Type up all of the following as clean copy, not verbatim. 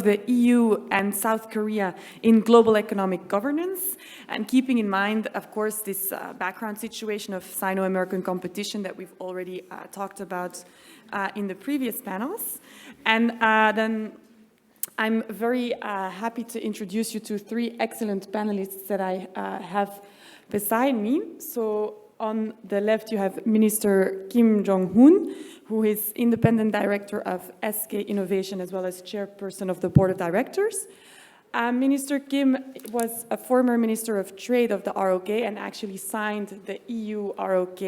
the EU and South Korea in global economic governance, and keeping in mind, of course, this background situation of Sino-American competition that we've already talked about in the previous panels. And then I'm very happy to introduce you to three excellent panelists that I have beside me. So on the left, you have Minister Kim Jong-hoon, who is Independent Director of SK Innovation as well as Chairperson of the Board of Directors. Minister Kim was a former Minister of Trade of the ROK and actually signed the EU-ROK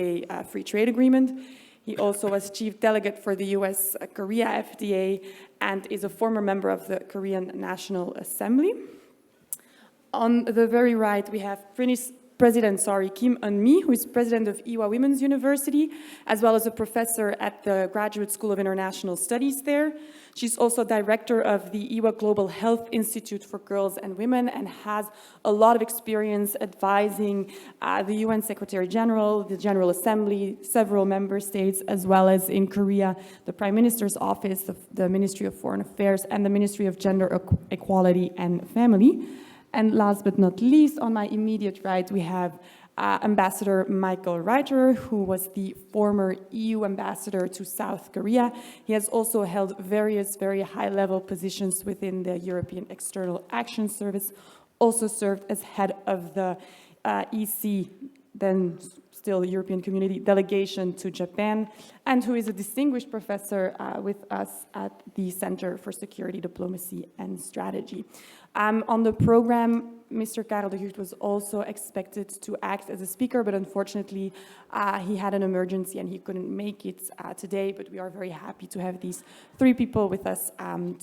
Free Trade Agreement. He also was Chief Delegate for the US-Korea FDA and is a former member of the Korean National Assembly. On the very right, we have President Kim Eun-mi, who is president of Ewha Women's University, as well as a professor at the Graduate School of International Studies there. She's also director of the Ewha Global Health Institute for Girls and Women and has a lot of experience advising the UN Secretary General, the General Assembly, several member states, as well as in Korea, the Prime Minister's Office, the Ministry of Foreign Affairs, and the Ministry of Gender Equality and Family. And last but not least, on my immediate right, we have Ambassador Michael Reiter, who was the former EU ambassador to South Korea. He has also held various very high-level positions within the European External Action Service, also served as head of the EC, then still European Community delegation to Japan, and who is a distinguished professor with us at the Center for Security, Diplomacy and Strategy. On the program, Mr. Karel de Gucht was also expected to act as a speaker, but unfortunately he had an emergency and he couldn't make it today, but we are very happy to have these three people with us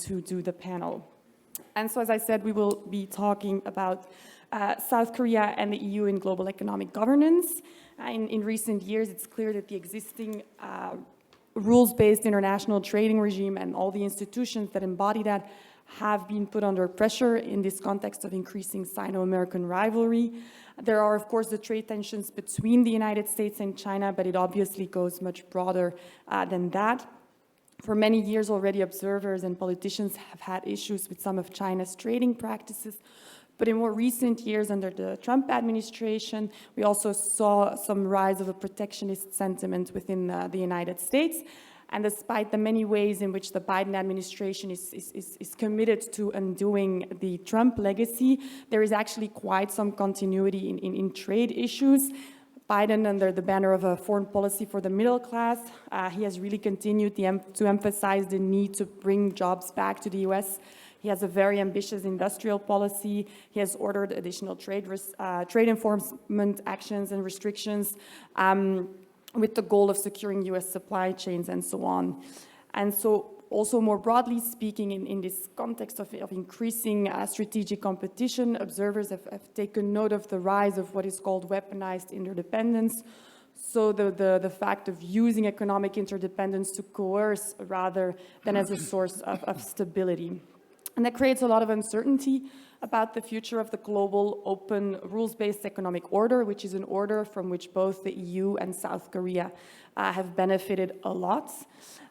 to do the panel. And so, as I said, we will be talking about South Korea and the EU in global economic governance. In recent years, it's clear that the existing rules-based international trading regime and all the institutions that embody that have been put under pressure in this context of increasing Sino-American rivalry. There are, of course, the trade tensions between the United States and China, but it obviously goes much broader than that. For many years already, observers and politicians have had issues with some of China's trading practices. But in more recent years, under the Trump administration, we also saw some rise of a protectionist sentiment within the United States. And despite the many ways in which the Biden administration is committed to undoing the Trump legacy, there is actually quite some continuity in trade issues. Biden, under the banner of a foreign policy for the middle class, he has really continued to emphasize the need to bring jobs back to the US. He has a very ambitious industrial policy. He has ordered additional trade enforcement actions and restrictions with the goal of securing US supply chains and so on. And so also more broadly speaking, in this context of increasing strategic competition, observers have taken note of the rise of what is called weaponized interdependence. So the fact of using economic interdependence to coerce rather than as a source of stability. And that creates a lot of uncertainty about the future of the global, open, rules-based economic order, which is an order from which both the EU and South Korea have benefited a lot.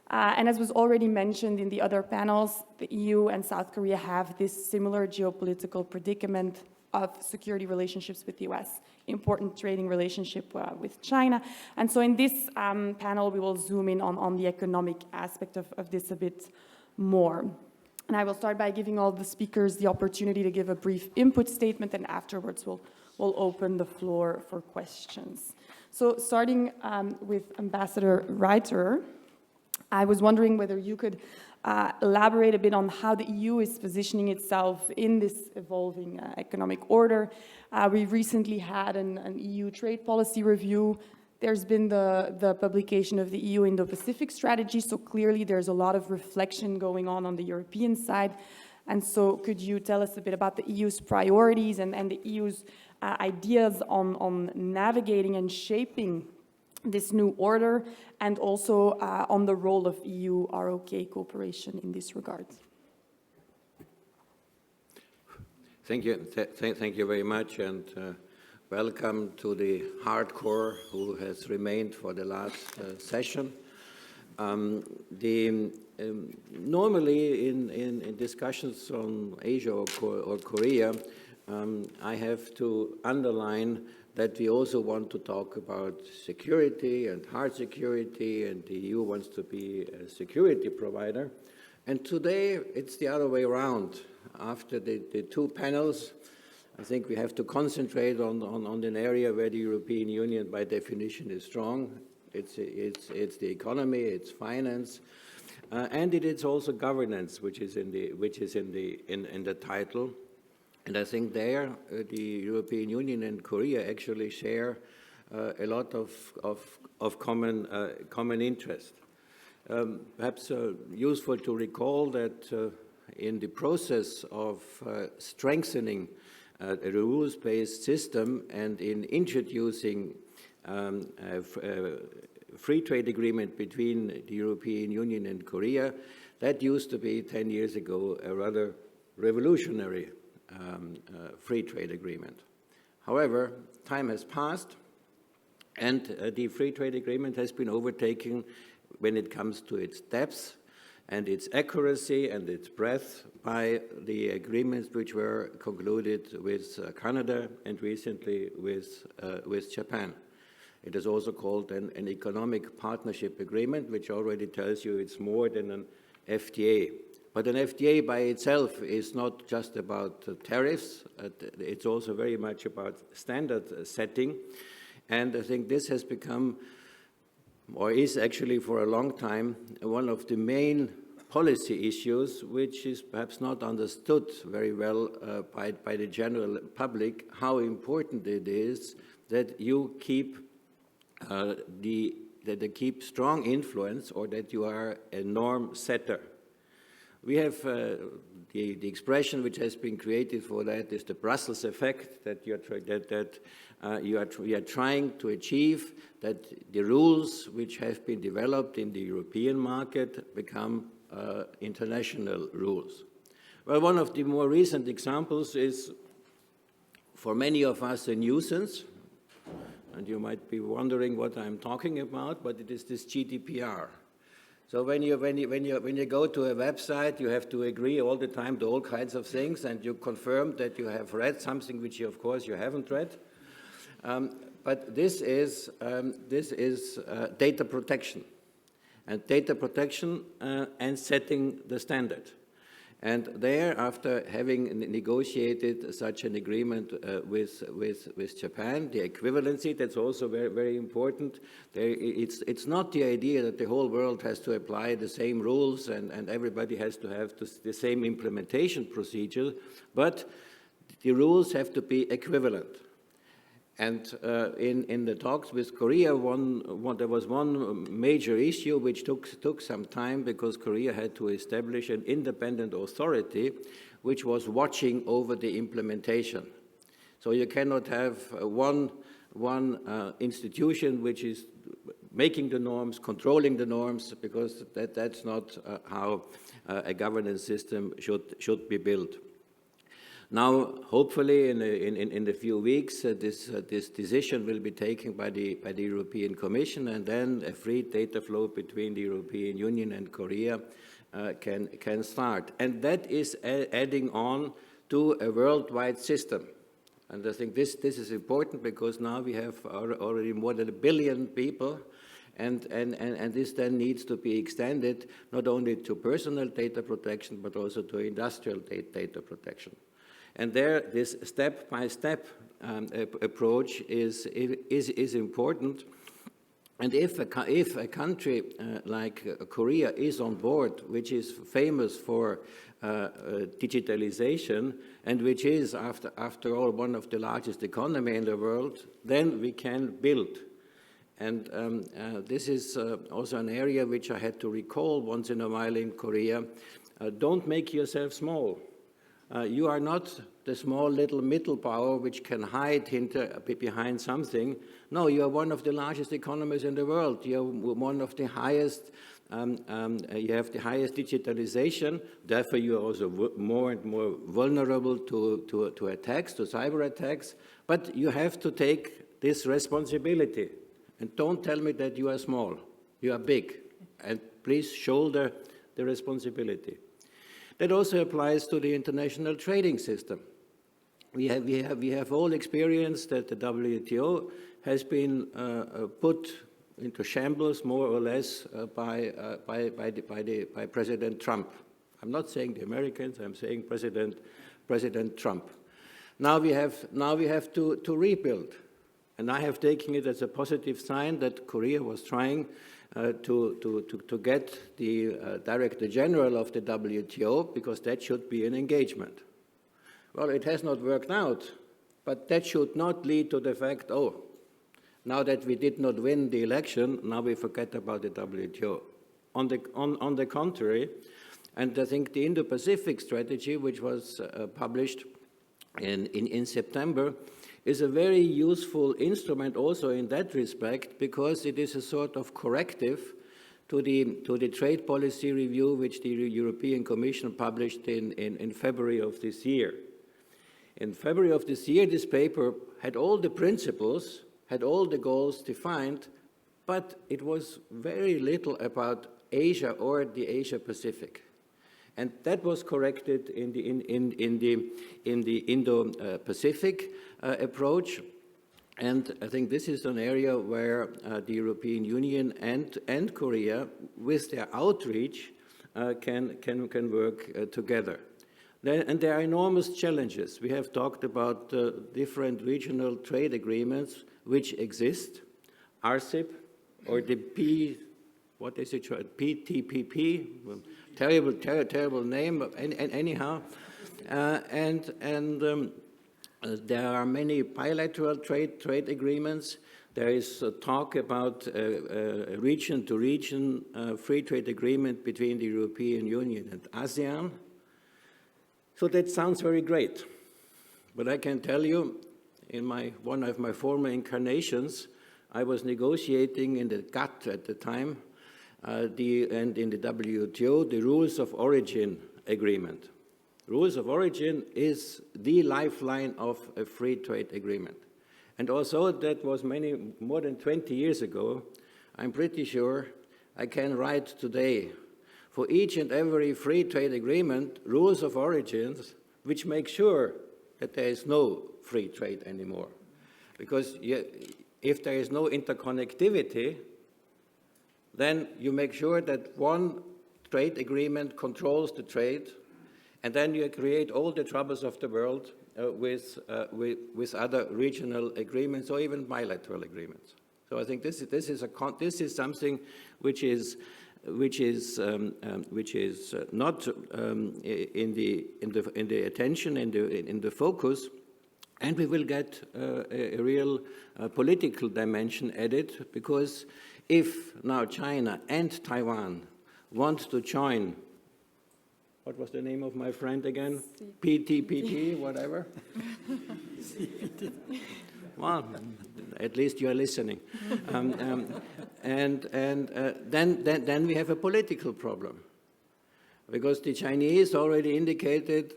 And as was already mentioned in the other panels, the EU and South Korea have this similar geopolitical predicament of security relationships with the US, important trading relationship with China. And so in this panel, we will zoom in on the economic aspect of this a bit more. And I will start by giving all the speakers the opportunity to give a brief input statement, and afterwards we'll open the floor for questions. So starting with Ambassador Reiter, I was wondering whether you could elaborate a bit on how the EU is positioning itself in this evolving economic order. We recently had an EU trade policy review. There's been the publication of the EU Indo-Pacific strategy, so clearly there's a lot of reflection going on the European side. And so could you tell us a bit about the EU's priorities and the EU's ideas on navigating and shaping this new order, and also on the role of EU-ROK cooperation in this regard? Thank you. Thank you very much, and welcome to the hardcore who has remained for the last session. Normally in discussions on Asia or Korea, I have to underline that we also want to talk about security and hard security, and the EU wants to be a security provider. And today it's the other way around. After the two panels, I think we have to concentrate on an area where the European Union by definition is strong. It's the economy, it's finance, and it is also governance, which is in the title. And I think there the European Union and Korea actually share a lot of common interest. Perhaps useful to recall that in the process of strengthening a rules-based system and in introducing a free trade agreement between the European Union and Korea, that used to be 10 years ago a rather revolutionary free trade agreement. However, time has passed, and the free trade agreement has been overtaken when it comes to its depth and its accuracy and its breadth by the agreements which were concluded with Canada and recently with Japan. It is also called an economic partnership agreement, which already tells you it's more than an FTA. But an FTA by itself is not just about tariffs, it's also very much about standard setting. And I think this has become, or is actually for a long time, one of the main policy issues, which is perhaps not understood very well by the general public, how important it is that you keep that they keep strong influence, or that you are a norm setter. We have the expression which has been created for that is the Brussels effect, that we are trying to achieve that the rules which have been developed in the European market become international rules. Well, one of the more recent examples is, for many of us, a nuisance, and you might be wondering what I'm talking about, but it is this GDPR. So when you go to a website, you have to agree all the time to all kinds of things, and you confirm that you have read something which of course you haven't read. But this is data protection, and setting the standard. And there, after having negotiated such an agreement with Japan, the equivalency, that's also very, very important. It's not the idea that the whole world has to apply the same rules and everybody has to have the same implementation procedure, but the rules have to be equivalent. And in the talks with Korea, there was one major issue which took some time, because Korea had to establish an independent authority which was watching over the implementation. So you cannot have one institution which is making the norms, controlling the norms, because that's not how a governance system should be built. Now, hopefully, in a few weeks, this decision will be taken by the European Commission, and then a free data flow between the European Union and Korea can start. And that is adding on to a worldwide system. And I think this is important, because now we have already more than 1 billion people, and this then needs to be extended not only to personal data protection, but also to industrial data protection. And there, this step-by-step approach is important. And if a country like Korea is on board, which is famous for digitalization, and which is, after all, one of the largest economies in the world, then we can build. And this is also an area which I had to recall once in a while in Korea. Don't make yourself small. You are not the small little middle power which can hide behind something. No, you are one of the largest economies in the world. You are one of the highest, you have the highest digitalization. Therefore, you are also more and more vulnerable to attacks, to cyber attacks. But you have to take this responsibility. And don't tell me that you are small. You are big. and please shoulder the responsibility. That also applies to the international trading system. We have all experienced that the WTO has been put into shambles, more or less, by President Trump. I'm not saying the Americans. I'm saying President Trump. Now we have to rebuild, and I have taken it as a positive sign that Korea was trying to get the Director General of the WTO, because that should be an engagement. Well, it has not worked out, but that should not lead to the fact, oh, now that we did not win the election, now we forget about the WTO. On the contrary, and I think the Indo-Pacific strategy, which was published in September, is a very useful instrument also in that respect, because it is a sort of corrective to the trade policy review which the European Commission published in February of this year. In February of this year, this paper had all the principles, had all the goals defined, but it was very little about Asia or the Asia-Pacific. And that was corrected in the Indo-Pacific approach. And I think this is an area where the European Union and Korea, with their outreach, can work together. And there are enormous challenges. We have talked about different regional trade agreements which exist, RCEP or the PTPP, terrible name, anyhow. There are many bilateral trade agreements. There is talk about a region-to-region free trade agreement between the European Union and ASEAN. So that sounds very great, but I can tell you, in one of my former incarnations, I was negotiating in the GATT at the time, and in the WTO, the rules of origin agreement. Rules of origin is the lifeline of a free trade agreement. And although that was more than 20 years ago, I'm pretty sure I can write today for each and every free trade agreement, rules of origins, which make sure that there is no free trade anymore. Because if there is no interconnectivity, then you make sure that one trade agreement controls the trade, and then you create all the troubles of the world with other regional agreements or even bilateral agreements. So I think this is something which is not in the attention, in the focus, and we will get a real political dimension added, because if now China and Taiwan want to join, what was the name of my friend again? PTPP, whatever. Well, at least you are listening. Then we have a political problem, because the Chinese already indicated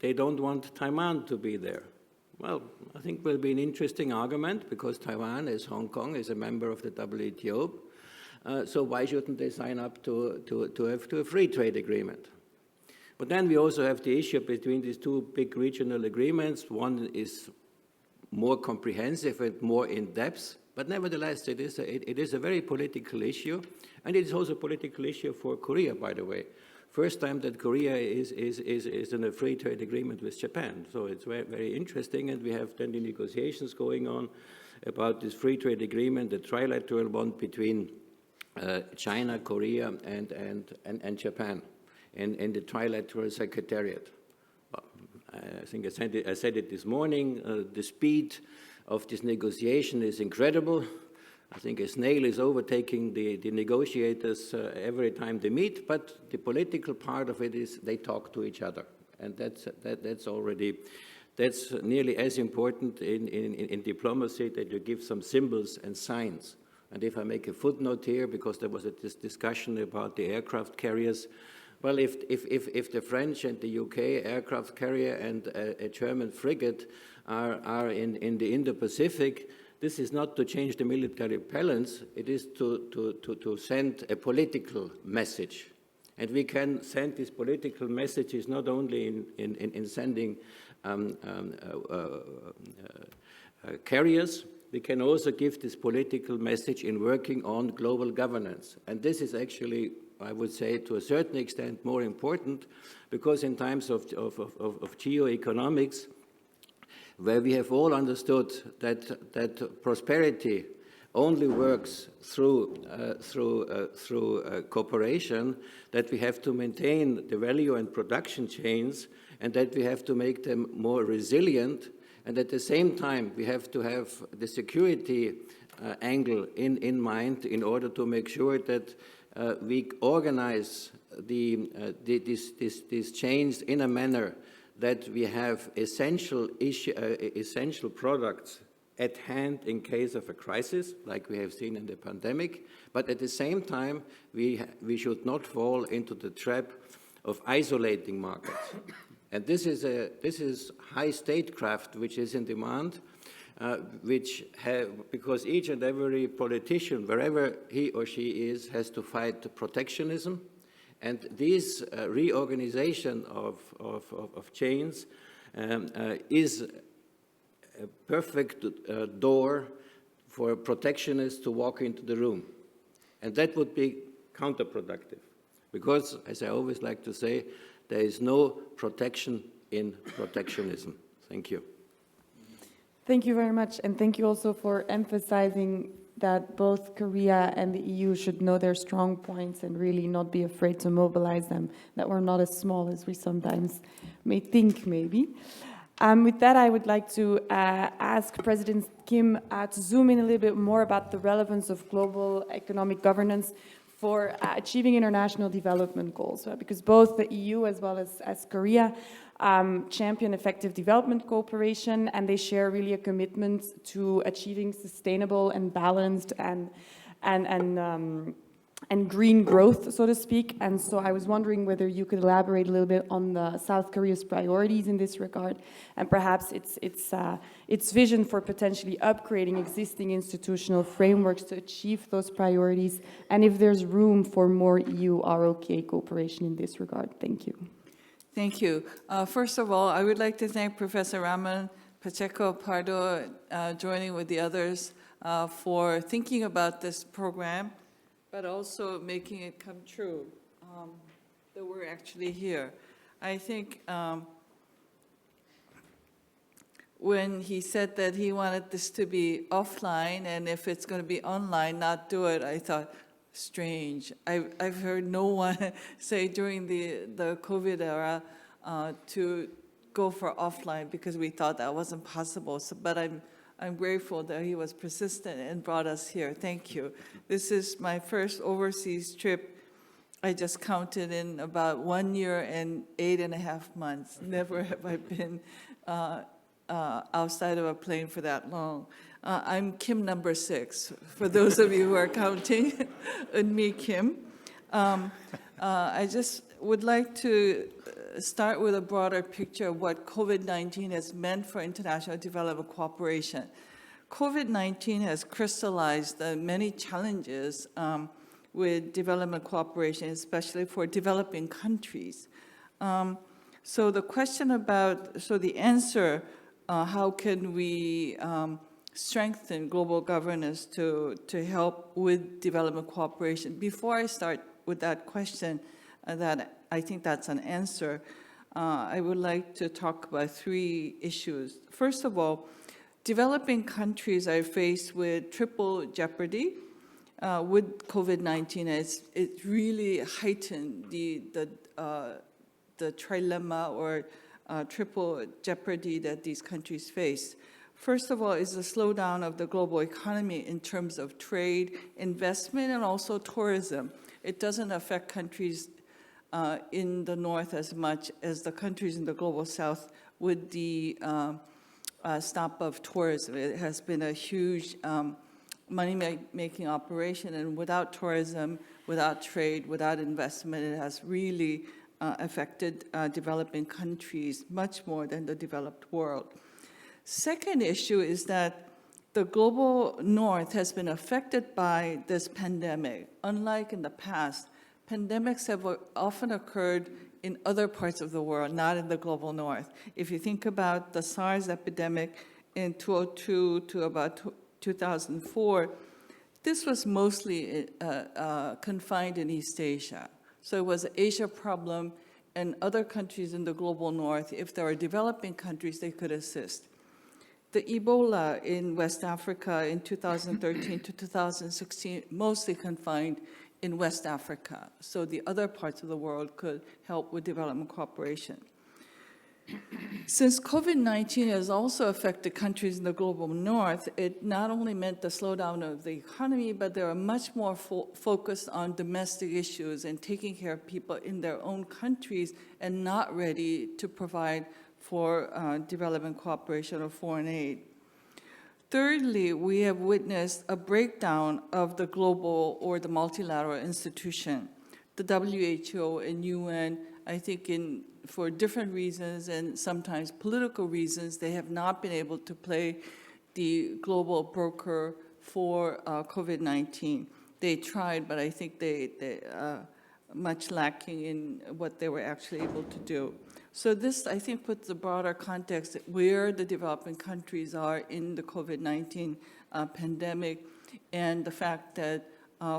they don't want Taiwan to be there. Well, I think will be an interesting argument, because Taiwan, as Hong Kong, is a member of the WTO. So why shouldn't they sign up to a free trade agreement? But then we also have the issue between these two big regional agreements. One is more comprehensive and more in-depth, but nevertheless it is a very political issue, and it is also a political issue for Korea, by the way. First time that Korea is in a free trade agreement with Japan, so it's very, very interesting, and we have then the negotiations going on about this free trade agreement, the trilateral one between China, Korea, and Japan, in the trilateral secretariat. I think I said it this morning, the speed of this negotiation is incredible. I think a snail is overtaking the negotiators every time they meet, but the political part of it is they talk to each other. And that's nearly as important in diplomacy, that you give some symbols and signs. And if I make a footnote here, because there was this discussion about the aircraft carriers, well, if the French and the UK aircraft carrier and a German frigate are in the Indo-Pacific, this is not to change the military balance, it is to send a political message. And we can send these political messages not only in sending carriers, we can also give this political message in working on global governance. And this is actually, I would say, to a certain extent more important, because in times of geoeconomics, where we have all understood that prosperity only works through cooperation, that we have to maintain the value and production chains, and that we have to make them more resilient, and at the same time we have to have the security angle in mind in order to make sure that we organize these chains in a manner that we have essential products at hand in case of a crisis, like we have seen in the pandemic, but at the same time, we should not fall into the trap of isolating markets. And this is high statecraft which is in demand, because each and every politician, wherever he or she is, has to fight protectionism. And this reorganization of chains is a perfect door for protectionists to walk into the room. And that would be counterproductive, because, as I always like to say, there is no protection in protectionism. Thank you. Thank you very much, and thank you also for emphasizing that both Korea and the EU should know their strong points and really not be afraid to mobilize them, that we're not as small as we sometimes may think, maybe. With that, I would like to ask President Kim to zoom in a little bit more about the relevance of global economic governance for achieving international development goals, because both the EU as well as Korea champion effective development cooperation, and they share really a commitment to achieving sustainable and balanced and green growth, so to speak. And so I was wondering whether you could elaborate a little bit on the South Korea's priorities in this regard, and perhaps its vision for potentially upgrading existing institutional frameworks to achieve those priorities, and if there's room for more EU-ROK cooperation in this regard. Thank you. Thank you. First of all, I would like to thank Professor Ramon Pacheco Pardo, joining with the others, for thinking about this program, but also making it come true, that we're actually here. I think when he said that he wanted this to be offline, and if it's going to be online, not do it, I thought, strange. I've heard no one say during the COVID era to go for offline, because we thought that wasn't possible. So, but I'm grateful that he was persistent and brought us here. Thank you. This is my first overseas trip. I just counted in about 1 year and 8.5 months. Never have I been outside of a plane for that long. I'm Kim number 6, for those of you who are counting, me Kim. I just would like to start with a broader picture of what COVID-19 has meant for international development cooperation. COVID-19 has crystallized many challenges with development cooperation, especially for developing countries. So the question about, the answer, how can we strengthen global governance to help with development cooperation? Before I start with that question, that I think that's an answer, I would like to talk about 3 issues. First of all, developing countries are faced with triple jeopardy with COVID-19. It really heightened the trilemma or triple jeopardy that these countries face. First of all is the slowdown of the global economy in terms of trade, investment, and also tourism. It doesn't affect countries in the north as much as the countries in the global south with the stop of tourism. It has been a huge money-making operation, and without tourism, without trade, without investment, it has really affected developing countries much more than the developed world. Second issue is that the global north has been affected by this pandemic. Unlike in the past, pandemics have often occurred in other parts of the world, not in the global north. If you think about the SARS epidemic in 2002 to about 2004, this was mostly confined in East Asia. So it was an Asia problem, and other countries in the global north, if there are developing countries, they could assist. The Ebola in West Africa in 2013 to 2016, mostly confined in West Africa. So the other parts of the world could help with development cooperation. Since COVID-19 has also affected countries in the global north, it not only meant the slowdown of the economy, but they are much more focused on domestic issues and taking care of people in their own countries and not ready to provide for development cooperation or foreign aid. Thirdly, we have witnessed a breakdown of the global or the multilateral institution. The WHO and UN, I think for different reasons and sometimes political reasons, they have not been able to play the global broker for COVID-19. They tried, but I think they much lacking in what they were actually able to do. So this, I think, puts the broader context where the developing countries are in the COVID-19 pandemic, and the fact that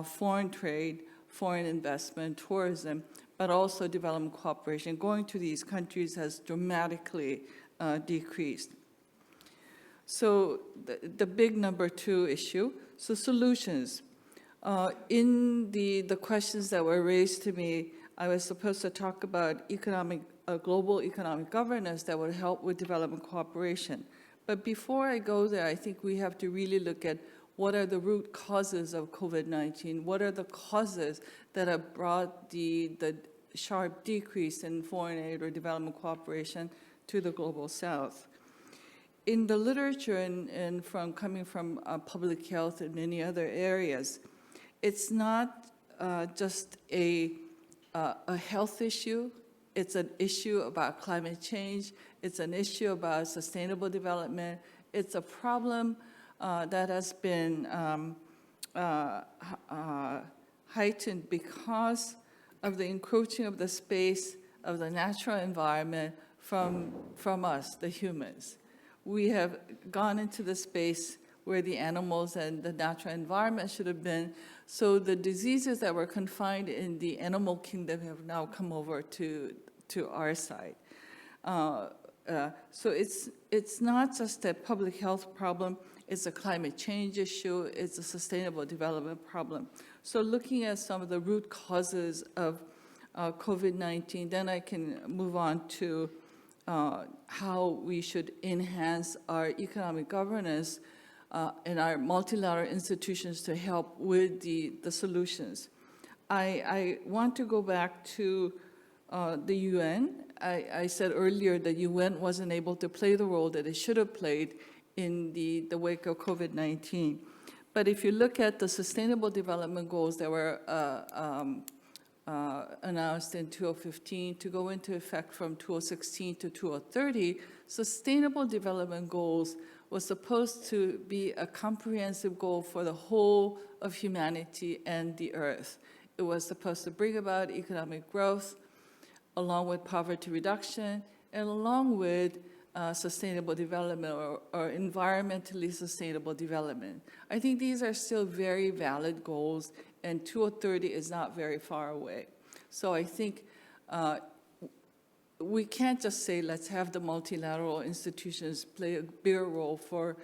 foreign trade, foreign investment, tourism, but also development cooperation going to these countries has dramatically decreased. So the big number 2 issue, so solutions. In the questions that were raised to me, I was supposed to talk about global economic governance that would help with development cooperation. But before I go there, I think we have to really look at what are the root causes of COVID-19? What are the causes that have brought the sharp decrease in foreign aid or development cooperation to the global south? In the literature and coming from public health and many other areas, it's not just a health issue. It's an issue about climate change. It's an issue about sustainable development. It's a problem that has been heightened because of the encroaching of the space of the natural environment from us, the humans. We have gone into the space where the animals and the natural environment should have been. So the diseases that were confined in the animal kingdom have now come over to our side. So it's not just a public health problem, it's a climate change issue, it's a sustainable development problem. So looking at some of the root causes of COVID-19, then I can move on to how we should enhance our economic governance and our multilateral institutions to help with the solutions. I want to go back to the UN. I said earlier that UN wasn't able to play the role that it should have played in the wake of COVID-19. But if you look at the Sustainable Development Goals that were announced in 2015 to go into effect from 2016 to 2030, Sustainable Development Goals was supposed to be a comprehensive goal for the whole of humanity and the earth. It was supposed to bring about economic growth, along with poverty reduction, and along with sustainable development or environmentally sustainable development. I think these are still very valid goals, and 2030 is not very far away. So I think we can't just say, let's have the multilateral institutions play a bigger role for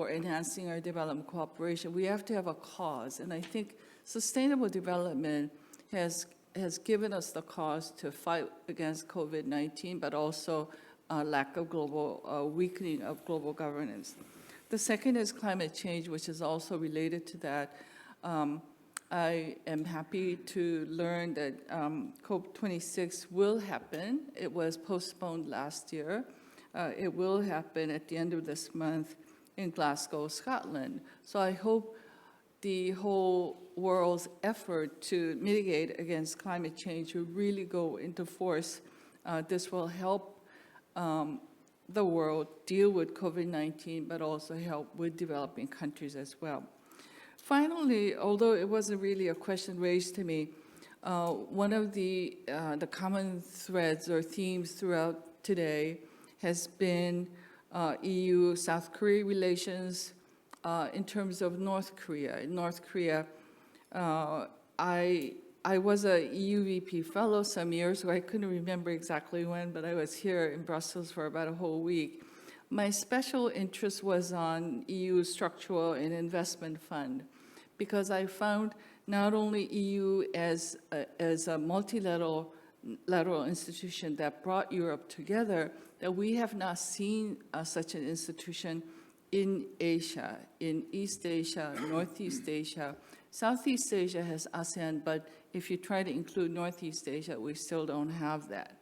enhancing our development cooperation. We have to have a cause, and I think sustainable development has given us the cause to fight against COVID-19, but also lack of global, weakening of global governance. The second is climate change, which is also related to that. I am happy to learn that COP26 will happen. It was postponed last year. It will happen at the end of this month in Glasgow, Scotland. So I hope the whole world's effort to mitigate against climate change will really go into force. This will help the world deal with COVID-19, but also help with developing countries as well. Finally, although it wasn't really a question raised to me, one of the common threads or themes throughout today has been EU-South Korea relations in terms of North Korea. In North Korea, I was a EU VP fellow some years ago. I couldn't remember exactly when, but I was here in Brussels for about a whole week. My special interest was on EU Structural and Investment Fund, because I found not only EU as a multilateral institution that brought Europe together, that we have not seen such an institution in Asia, in East Asia, Northeast Asia. Southeast Asia has ASEAN, but if you try to include Northeast Asia, we still don't have that.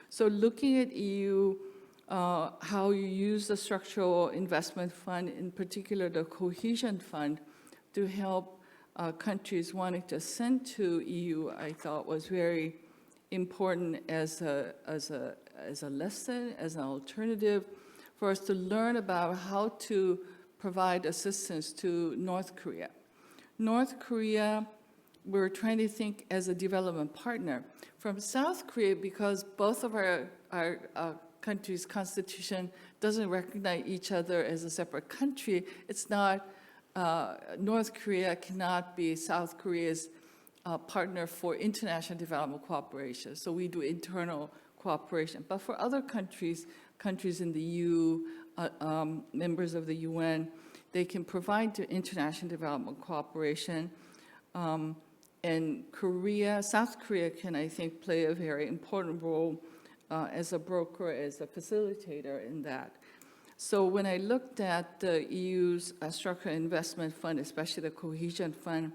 So looking at EU, how you use the Structural Investment Fund, in particular the Cohesion Fund, to help countries wanting to ascend to EU, I thought was very important as a lesson, as an alternative, for us to learn about how to provide assistance to North Korea. North Korea, we're trying to think as a development partner. From South Korea, because both of our countries' constitution doesn't recognize each other as a separate country, it's not, North Korea cannot be South Korea's partner for international development cooperation. So we do internal cooperation. But for other countries, countries in the EU, members of the UN, they can provide to international development cooperation. And Korea, South Korea can, I think, play a very important role as a broker, as a facilitator in that. So when I looked at the EU's Structural Investment Fund, especially the Cohesion Fund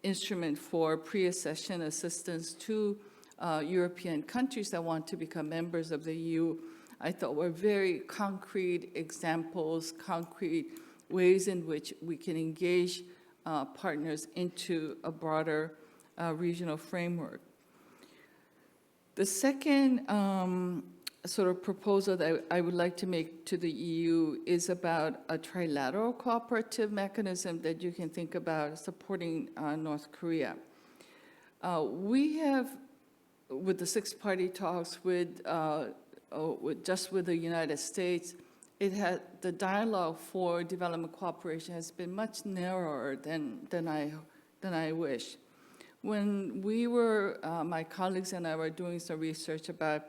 instrument for pre-accession assistance to European countries that want to become members of the EU, I thought were very concrete examples, concrete ways in which we can engage partners into a broader regional framework. The second sort of proposal that I would like to make to the EU is about a trilateral cooperative mechanism that you can think about supporting North Korea. We have, with the six-party talks with the United States, the dialogue for development cooperation has been much narrower than I wish. When we were, my colleagues and I were doing some research about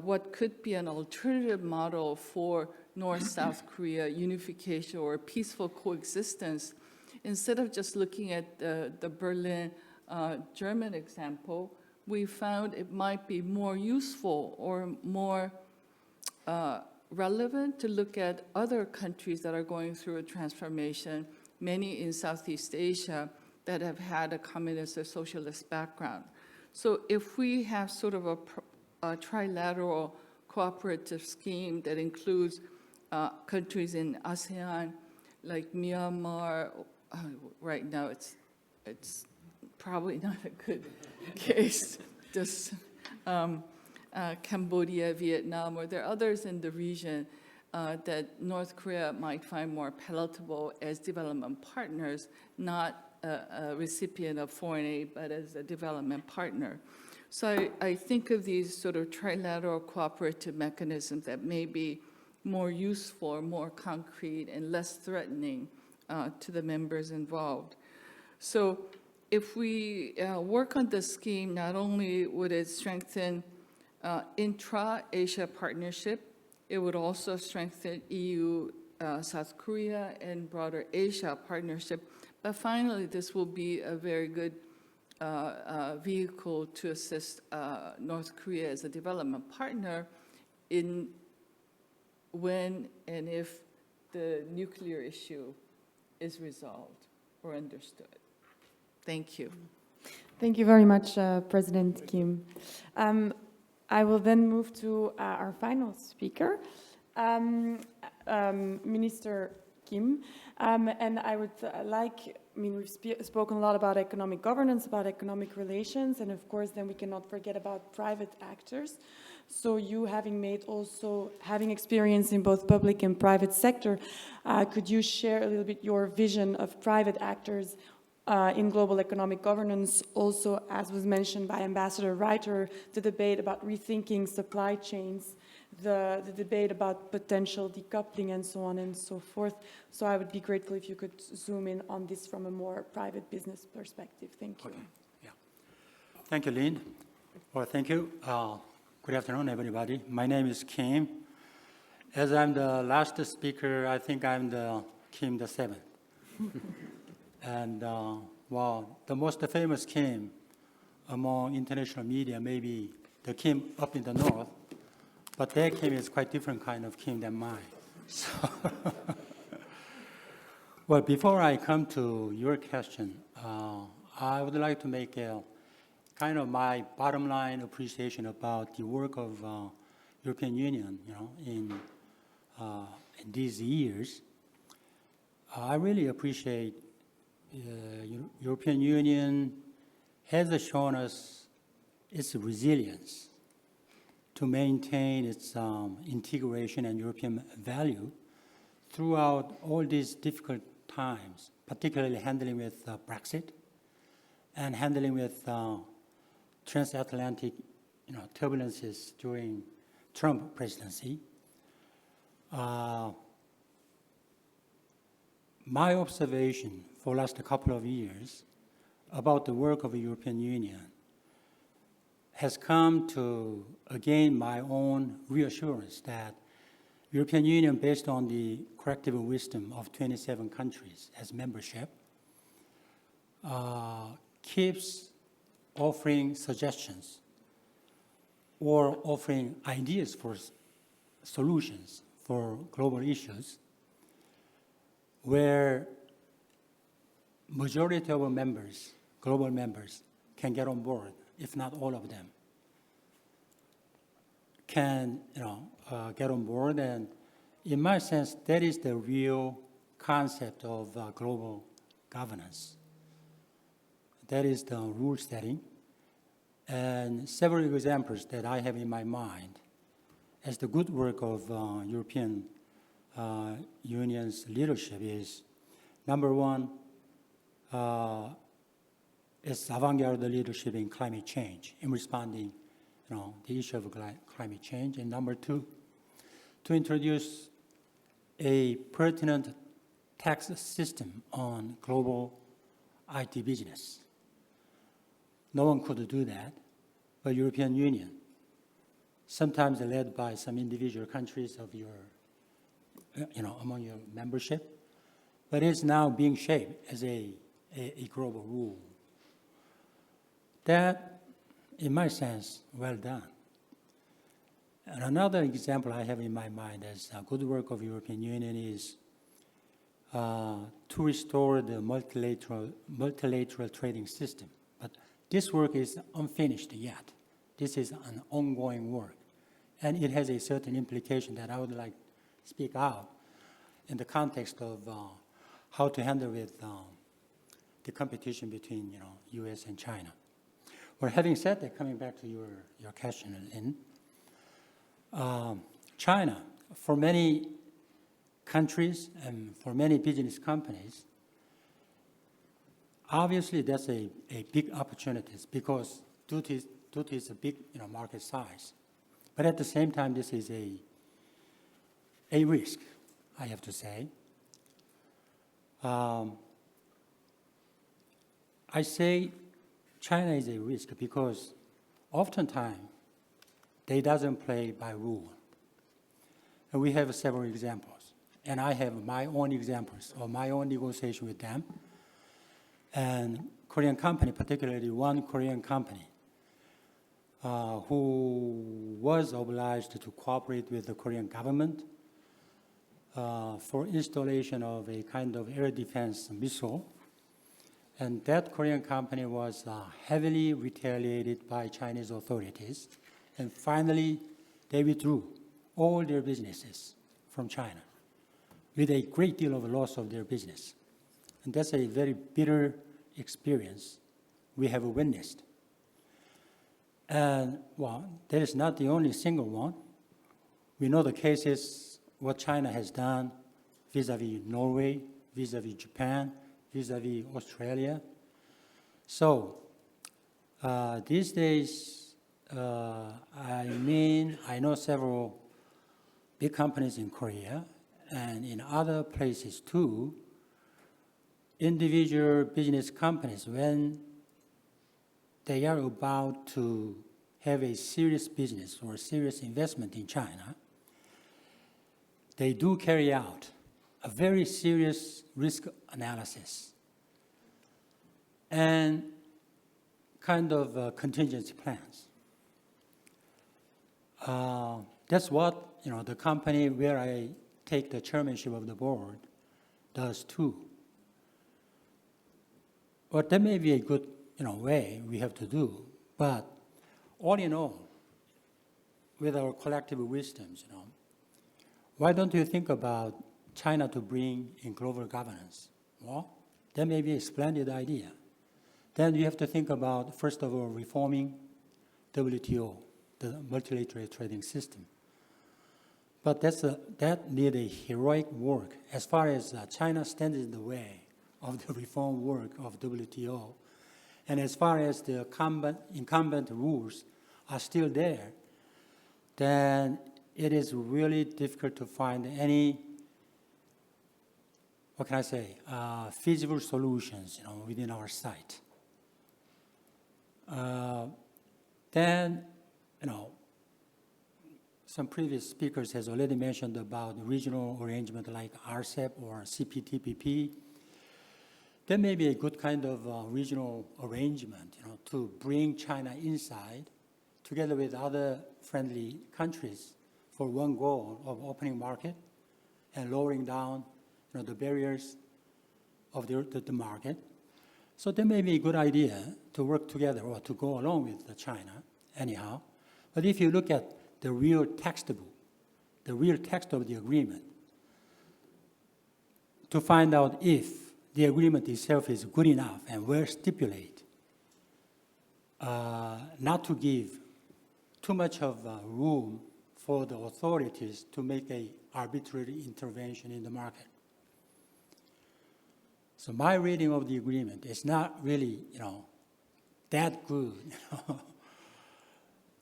what could be an alternative model for North-South Korea unification or peaceful coexistence, instead of just looking at the Berlin German example, we found it might be more useful or more relevant to look at other countries that are going through a transformation, many in Southeast Asia that have had a communist or socialist background. So if we have sort of a trilateral cooperative scheme that includes countries in ASEAN, like Myanmar, right now it's probably not a good case, just Cambodia, Vietnam, or there are others in the region that North Korea might find more palatable as development partners, not a recipient of foreign aid, but as a development partner. So I think of these sort of trilateral cooperative mechanisms that may be more useful, more concrete, and less threatening to the members involved. So if we work on this scheme, not only would it strengthen intra-Asia partnership, it would also strengthen EU, South Korea, and broader Asia partnership. But finally, this will be a very good vehicle to assist North Korea as a development partner in when and if the nuclear issue is resolved or understood. Thank you. Thank you very much, President Kim. I will then move to our final speaker, Minister Kim, and I would like I mean, we've spoken a lot about economic governance, about economic relations, and of course, then we cannot forget about private actors. So you having experience in both public and private sector, could you share a little bit your vision of private actors in global economic governance? Also, as was mentioned by Ambassador Reiter, the debate about rethinking supply chains, the debate about potential decoupling and so on and so forth. So I would be grateful if you could zoom in on this from a more private business perspective. Thank you. Okay. Yeah. Thank you, Lynn. Well, thank you. Good afternoon, everybody. My name is Kim. As I'm the last speaker, I think I'm the Kim the seventh. And well, the most famous Kim among international media may be the Kim up in the north, but their Kim is quite different kind of Kim than mine. So well, before I come to your question, I would like to make a kind of my bottom line appreciation about the work of European Union, in these years. I really appreciate European Union has shown us its resilience to maintain its integration and European value throughout all these difficult times, particularly handling with Brexit and handling with transatlantic turbulences during Trump presidency. My observation for the last couple of years about the work of the European Union has come to, again, my own reassurance that European Union, based on the collective wisdom of 27 countries as membership, keeps offering suggestions or offering ideas for solutions for global issues where majority of our members, global members, can get on board, if not all of them, can get on board. And in my sense, that is the real concept of global governance. That is the rule setting. And several examples that I have in my mind as the good work of European Union's leadership is, number one, it's avant-garde leadership in climate change, in responding the issue of climate change. And number two, to introduce a pertinent tax system on global IT business. No one could do that, but European Union, sometimes led by some individual countries of your, among your membership, but it's now being shaped as a global rule. That, in my sense, well done. And another example I have in my mind as good work of European Union is to restore the multilateral trading system. But this work is unfinished yet. This is an ongoing work. And it has a certain implication that I would like to speak out in the context of how to handle with the competition between U.S. and China. Well, having said that, coming back to your question, Lynn, China, for many countries and for many business companies, obviously that's a big opportunity because due to its big market size. But at the same time, this is a risk, I have to say. I say China is a risk because oftentimes they doesn't play by rule. And we have several examples. And I have my own examples of my own negotiation with them. And Korean company, particularly one Korean company, who was obliged to cooperate with the Korean government for installation of a kind of air defense missile. And that Korean company was heavily retaliated by Chinese authorities. And finally, they withdrew all their businesses from China with a great deal of loss of their business. And that's a very bitter experience we have witnessed. And, well, that is not the only single one. We know the cases, what China has done vis-a-vis Norway, vis-a-vis Japan, vis-a-vis Australia. So these days, I know several big companies in Korea and in other places too, individual business companies, when they are about to have a serious business or serious investment in China, they do carry out a very serious risk analysis and kind of contingency plans. That's what the company where I take the chairmanship of the board does too. But that may be a good way we have to do. But all in all, with our collective wisdoms, why don't you think about China to bring in global governance? Well, that may be a splendid idea. Then you have to think about, first of all, reforming WTO, the multilateral trading system. But that needs a heroic work. As far as China stands in the way of the reform work of WTO, and as far as the incumbent rules are still there, then it is really difficult to find any, feasible solutions, within our sight. Then, some previous speakers has already mentioned about regional arrangement like RCEP or CPTPP. There may be a good kind of regional arrangement, to bring China inside, together with other friendly countries, for one goal of opening market and lowering down, the barriers of the market. So that may be a good idea to work together or to go along with China, anyhow. But if you look at the real text of the agreement, to find out if the agreement itself is good enough and well stipulated, not to give too much of room for the authorities to make an arbitrary intervention in the market. So my reading of the agreement is not really, that good,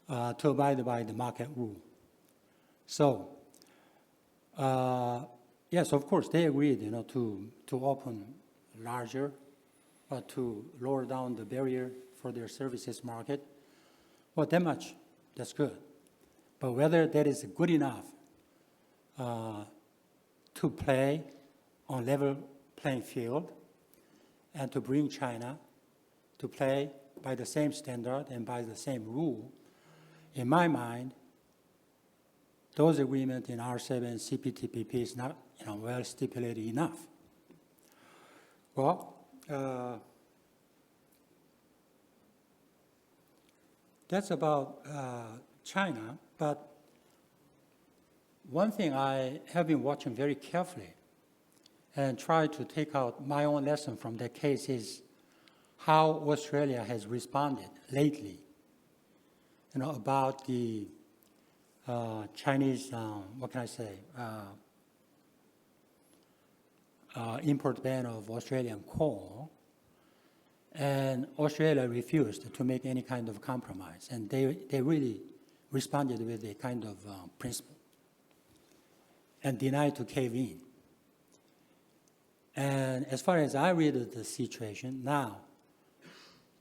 to abide by the market rule. So, yes, of course, they agreed, to open larger, but to lower down the barrier for their services market. Well, that much, that's good. But whether that is good enough to play on level playing field and to bring China to play by the same standard and by the same rule, in my mind, those agreements in RCEP and CPTPP is not well stipulated enough. Well, that's about China, but one thing I have been watching very carefully and try to take out my own lesson from that case is how Australia has responded lately, about the Chinese, import ban of Australian coal. And Australia refused to make any kind of compromise. And they really responded with a kind of principle and denied to cave in. And as far as I read the situation now,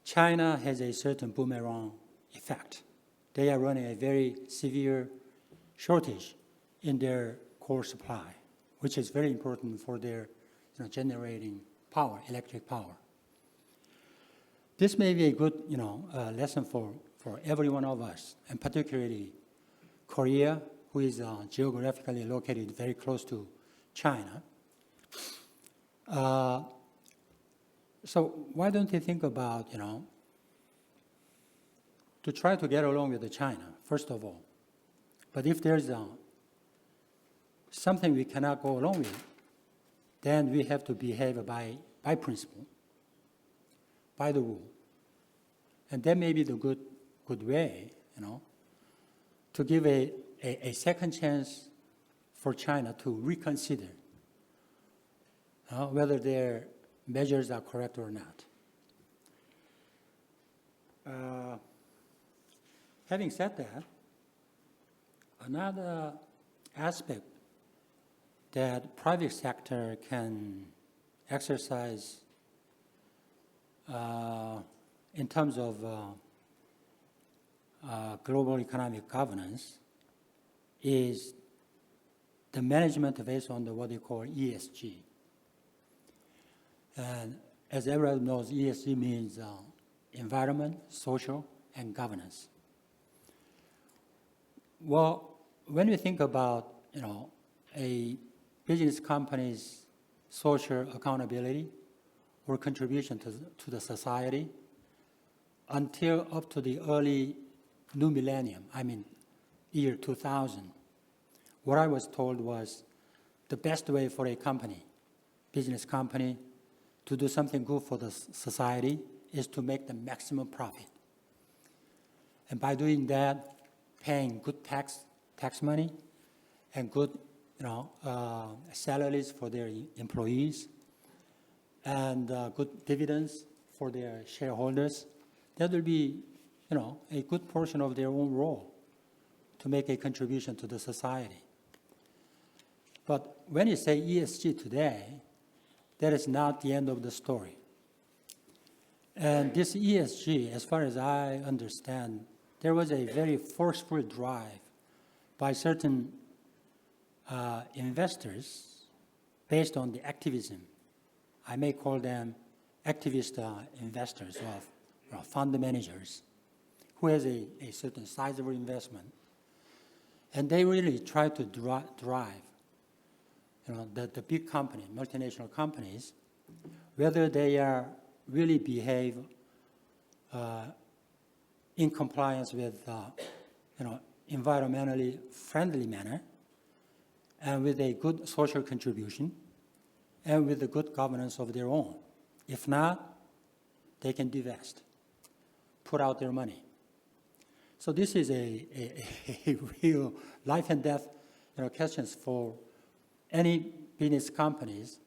China has a certain boomerang effect. They are running a very severe shortage in their core supply, which is very important for their generating power, electric power. This may be a good lesson for every one of us, and particularly Korea, who is geographically located very close to China. So why don't you think about, to try to get along with China, first of all. But if there's something we cannot go along with, then we have to behave by by principle, by the rule. And that may be the good way, to give a second chance for China to reconsider whether their measures are correct or not. Having said that, another aspect that private sector can exercise in terms of global economic governance is the management based on what they call ESG. And as everyone knows, ESG means environment, social, and governance. Well, when we think about a business company's social accountability or contribution to the society, until up to the early new millennium, year 2000, what I was told was the best way for a company, business company, to do something good for the society is to make the maximum profit. And by doing that, paying good tax money and good salaries for their employees and good dividends for their shareholders, that will be a good portion of their own role to make a contribution to the society. But when you say ESG today, that is not the end of the story. And this ESG, as far as I understand, there was a very forceful drive by certain investors based on the activism. I may call them activist investors or fund managers who has a certain sizable investment. And they really try to drive the big company, multinational companies, whether they are really behave in compliance with environmentally friendly manner and with a good social contribution and with the good governance of their own. If not, they can divest, put out their money. So this is a real life and death questions for any business companies,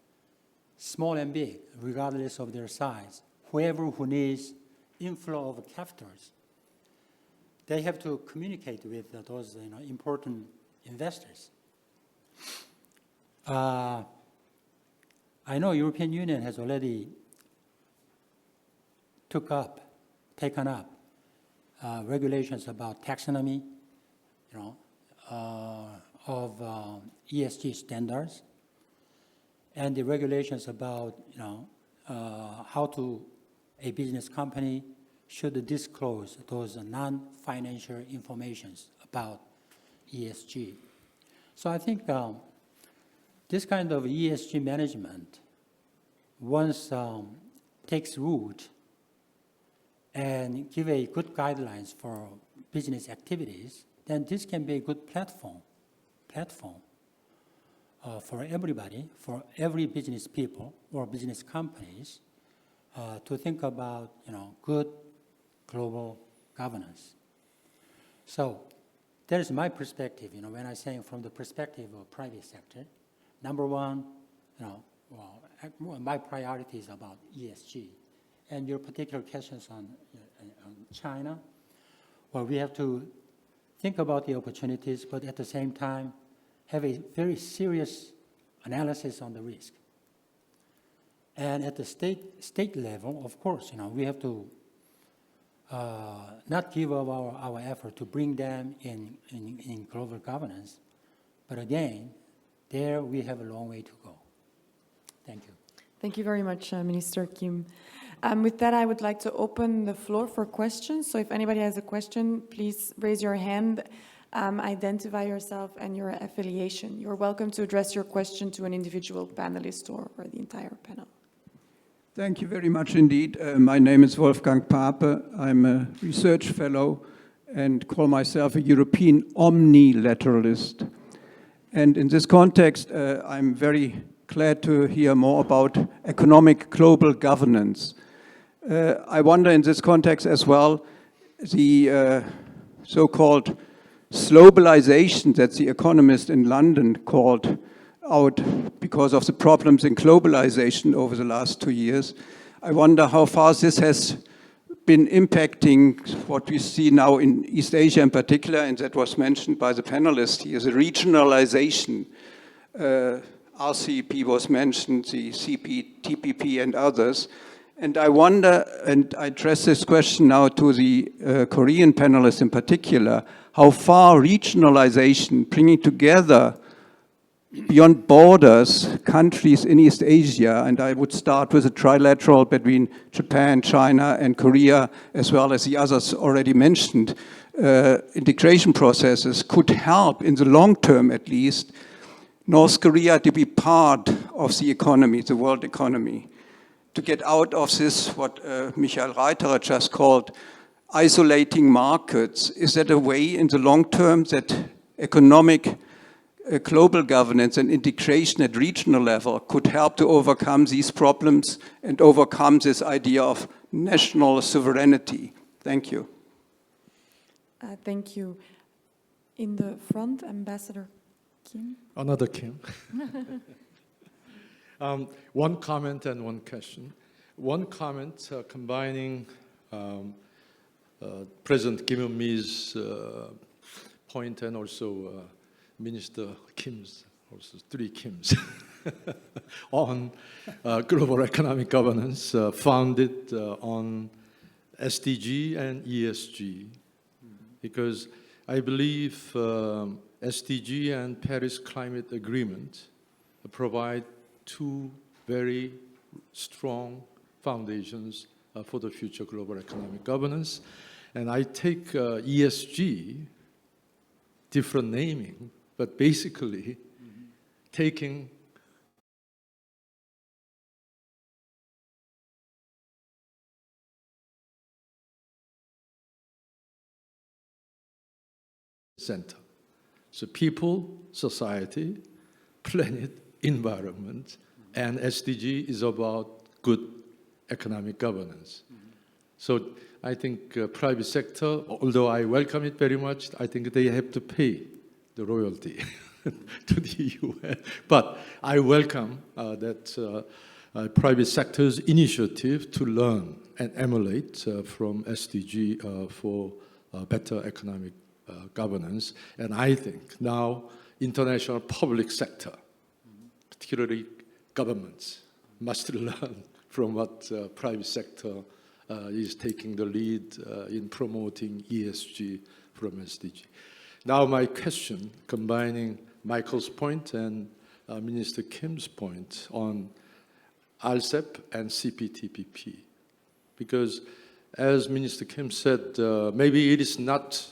small and big, regardless of their size. Whoever who needs inflow of capitals, they have to communicate with those important investors. I know European Union has already taken up regulations about taxonomy, of ESG standards, and the regulations about how a business company should disclose those non-financial informations about ESG. So I think this kind of ESG management, once takes root and give a good guidelines for business activities, then this can be a good platform for everybody, for every business people or business companies to think about good global governance. So that is my perspective. When I say from the perspective of private sector, number one, my priority is about ESG, and your particular questions on China. Well, we have to think about the opportunities, but at the same time, have a very serious analysis on the risk. And at the state level, of course, we have to not give up our effort to bring them in global governance. But again, there we have a long way to go. Thank you. Thank you very much, Minister Kim. With that, I would like to open the floor for questions. So if anybody has a question, please raise your hand, identify yourself and your affiliation. You're welcome to address your question to an individual panelist or the entire panel. Thank you very much indeed. My name is Wolfgang Pape. I'm a research fellow and call myself a European omnilateralist. And in this context, I'm very glad to hear more about economic global governance. I wonder in this context as well, the so-called globalization that the economist in London called out because of the problems in globalization over the last 2 years. I wonder how far this has been impacting what we see now in East Asia in particular, and that was mentioned by the panelists here, the regionalization. RCEP was mentioned, the CPTPP and others. And I wonder, and I address this question now to the Korean panelists in particular, how far regionalization, bringing together beyond borders, countries in East Asia, and I would start with a trilateral between Japan, China, and Korea, as well as the others already mentioned, integration processes could help, in the long term at least, North Korea to be part of the economy, the world economy, to get out of this, what Michael Reiterer just called, isolating markets. Is that a way in the long term that economic global governance and integration at regional level could help to overcome these problems and overcome this idea of national sovereignty? Thank you. Thank you. In the front, Ambassador Kim. Another Kim. One comment and one question. One comment combining President Kim Il-me's point and also Minister Kim's, also 3 Kims, on global economic governance founded on SDG and ESG. Because I believe SDG and Paris Climate Agreement provide 2 very strong foundations for the future global economic governance. And I take ESG, different naming, but basically taking center. So people, society, planet, environment, and SDG is about good economic governance. So I think private sector, although I welcome it very much, I think they have to pay the royalty to the UN. But I welcome that private sector's initiative to learn and emulate from SDG for better economic governance. And I think now international public sector, particularly governments, must learn from what private sector is taking the lead in promoting ESG from SDG. Now my question, combining Michael's point and Minister Kim's point on RCEP and CPTPP. Because as Minister Kim said, maybe it is not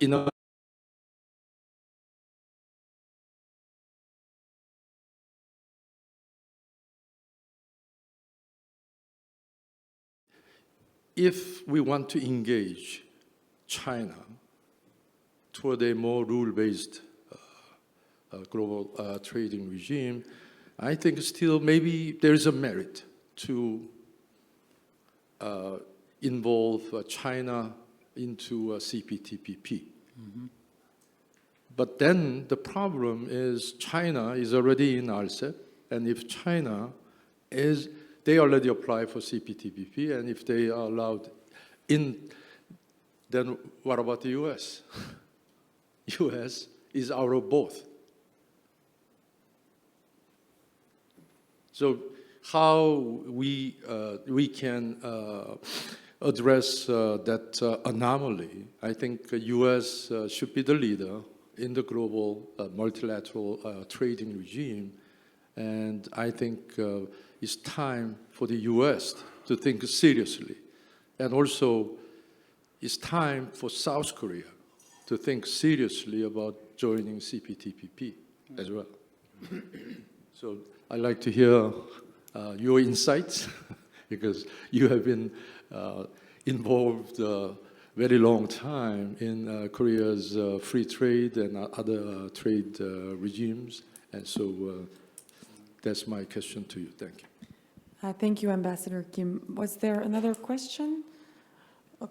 enough if we want to engage China toward a more rule-based global trading regime, I think still maybe there is a merit to involve China into CPTPP. But then the problem is China is already in RCEP, and if China is, they already apply for CPTPP, and if they are allowed in, then what about the US? US is out of both. So how we can address that anomaly? I think the US should be the leader in the global multilateral trading regime, and I think it's time for the US to think seriously, and also it's time for South Korea to think seriously about joining CPTPP as well. So I'd like to hear your insights because you have been involved very long time in Korea's free trade and other trade regimes. And so That's my question to you. Thank you. Thank you, Ambassador Kim. Was there another question? Oh,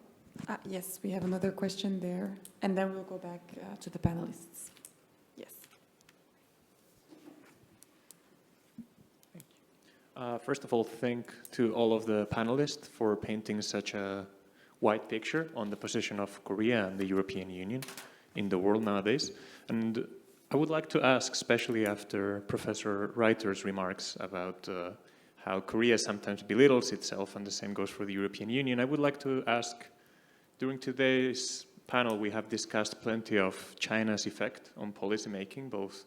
yes, we have another question there, and then we'll go back to the panelists. Yes. First of all, thank to all of the panelists for painting such a wide picture on the position of Korea and the European Union in the world nowadays. And I would like to ask, especially after Professor Reiter's remarks about how Korea sometimes belittles itself, and the same goes for the European Union, I would like to ask, during today's panel we have discussed plenty of China's effect on policymaking, both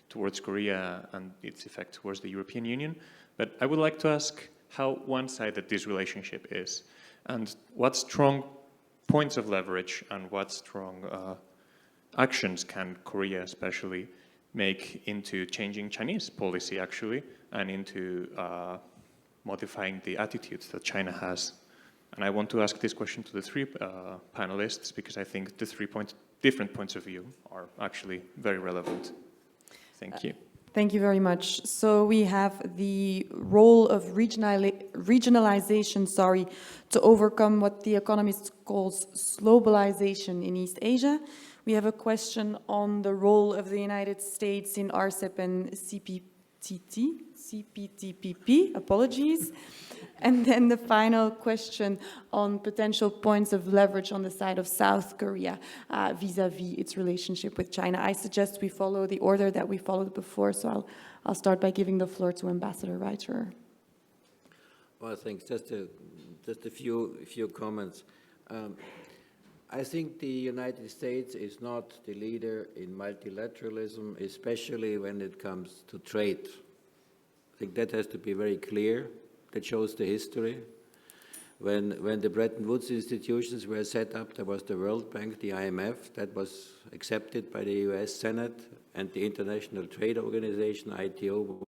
towards Korea and its effect towards the European Union. But I would like to ask how one-sided this relationship is, and what strong points of leverage and what strong actions can Korea especially make into changing Chinese policy, actually, and into modifying the attitudes that China has. And I want to ask this question to the three panelists, because I think the different points of view are actually very relevant. Thank you. Thank you very much. So we have the role of regionalization, to overcome what the economist calls globalization in East Asia. We have a question on the role of the United States in RCEP and CPTPP, apologies. And then the final question on potential points of leverage on the side of South Korea vis-à-vis its relationship with China. I suggest we follow the order that we followed before, so I'll start by giving the floor to Ambassador Reiter. Well, thanks. Just a few comments. I think the United States is not the leader in multilateralism, especially when it comes to trade. I think that has to be very clear. That shows the history. When the Bretton Woods institutions were set up, there was the World Bank, the IMF, that was accepted by the US Senate, and the International Trade Organization, ITO.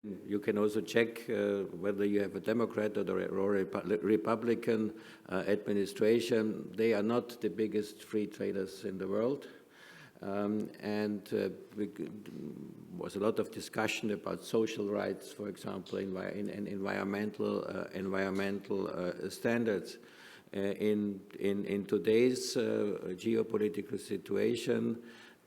You can also check whether you have a Democrat or a Republican administration. They are not the biggest free traders in the world. There was a lot of discussion about social rights, for example, in environmental standards. In today's geopolitical situation,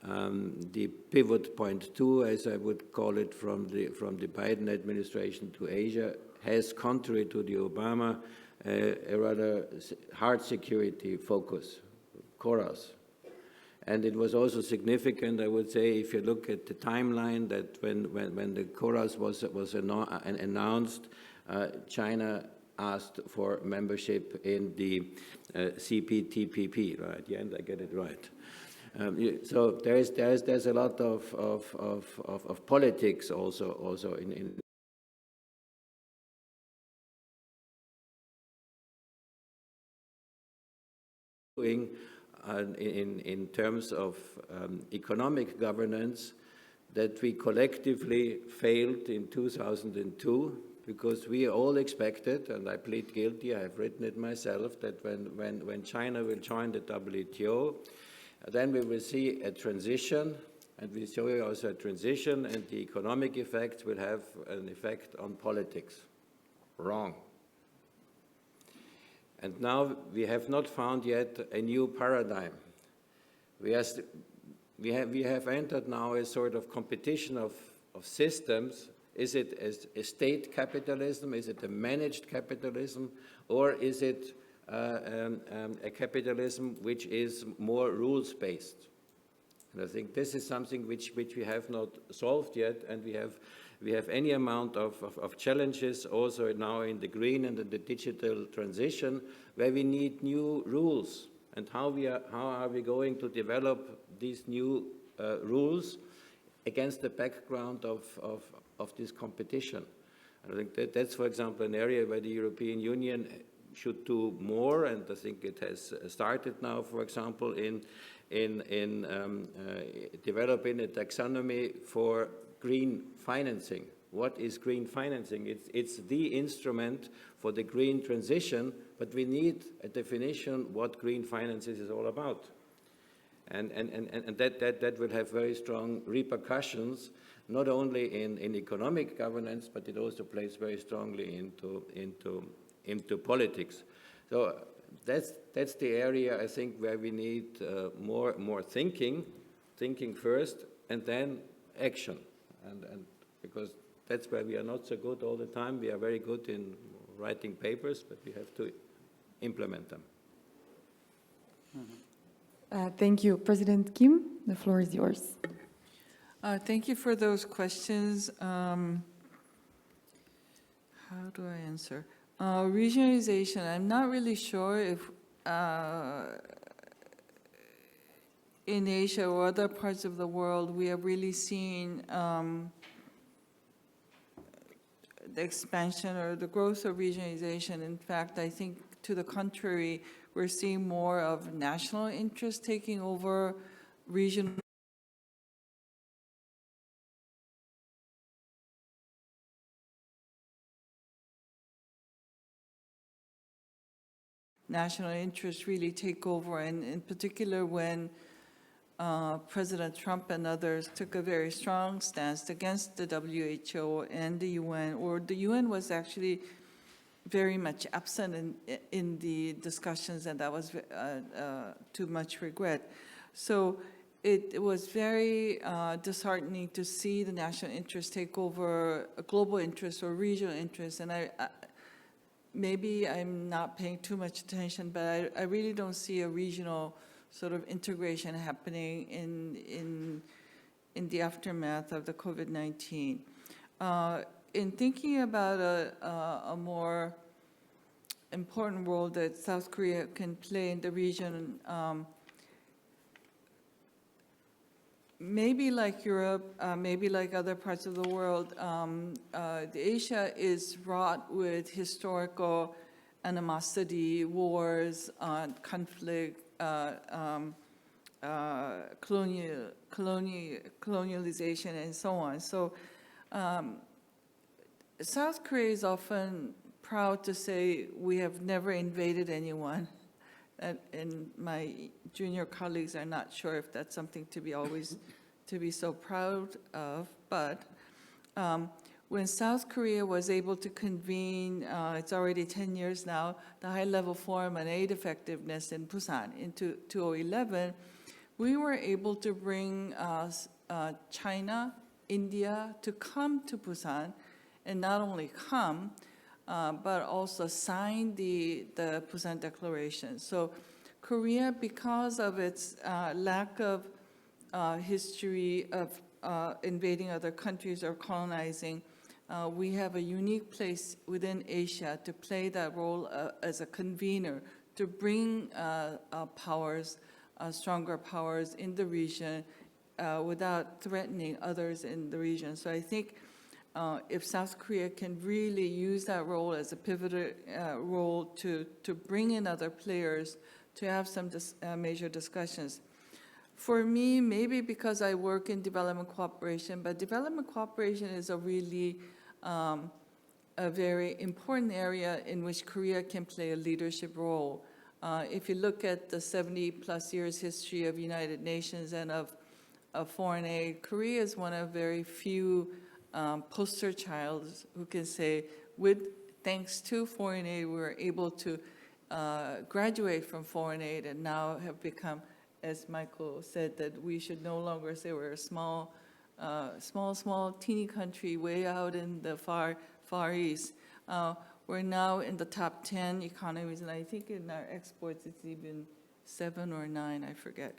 the pivot point 2, as I would call it, from the Biden administration to Asia, has, contrary to the Obama, a rather hard security focus, KORAS. And it was also significant, I would say, if you look at the timeline, that when the KORAS was announced, China asked for membership in the CPTPP. Right, at the end I get it right. So there's a lot of politics also in terms of economic governance, that we collectively failed in 2002, because we all expected, and I plead guilty, I have written it myself, that when China will join the WTO, then we will see a transition, and we show you also a transition, and the economic effects will have an effect on politics. Wrong. And now we have not found yet a new paradigm. We have entered now a sort of competition of systems. Is it a state capitalism? Is it a managed capitalism? Or is it a capitalism which is more rules-based? And I think this is something which we have not solved yet, and we have any amount of challenges also now in the green and in the digital transition, where we need new rules. And how are we going to develop these new rules against the background of this competition? And I think that's, for example, an area where the European Union should do more, and I think it has started now, for example, in developing a taxonomy for green financing. what is green financing. It's the instrument for the green transition, but we need a definition what green finance is all about. And that will have very strong repercussions, not only in economic governance, but it also plays very strongly into politics. So that's the area, I think, where we need more thinking first, and then action. And because that's where we are not so good all the time. We are very good in writing papers, but we have to implement them. Thank you. President Kim, the floor is yours. Thank you for those questions. How do I answer? Regionalization, I'm not really sure if in Asia or other parts of the world we have really seen the expansion or the growth of regionalization. In fact, I think to the contrary, we're seeing more of national interest taking over regional national interests really take over, and in particular when President Trump and others took a very strong stance against the WHO and the UN, or the UN was actually very much absent in the discussions, and that was too much regret. So it was very disheartening to see the national interest take over a global interest or regional interest, and maybe I'm not paying too much attention, but I really don't see a regional sort of integration happening in the aftermath of the COVID-19. In thinking about a more important role that South Korea can play in the region, maybe like Europe, maybe like other parts of the world, Asia is wrought with historical animosity, wars, conflict, colonialization, and so on. So South Korea is often proud to say we have never invaded anyone. And my junior colleagues are not sure if that's something to be so proud of. But when South Korea was able to convene, it's already 10 years now, the high-level forum on aid effectiveness in Busan in 2011, we were able to bring China, India to come to Busan, and not only come, but also sign the Busan Declaration. So Korea, because of its lack of history of invading other countries or colonizing, we have a unique place within Asia to play that role as a convener, to bring powers, stronger powers in the region without threatening others in the region. So I think if South Korea can really use that role as a pivotal role to bring in other players, to have some major discussions. For me, maybe because I work in development cooperation, but development cooperation is a really a very important area in which Korea can play a leadership role. If you look at the 70-plus years history of United Nations and of foreign aid, Korea is one of very few poster childs who can say, thanks to foreign aid, we were able to graduate from foreign aid and now have become, as Michael said, that we should no longer say we're a small, teeny country way out in the far east. We're now in the top 10 economies, and I think in our exports it's even 7 or 9, I forget.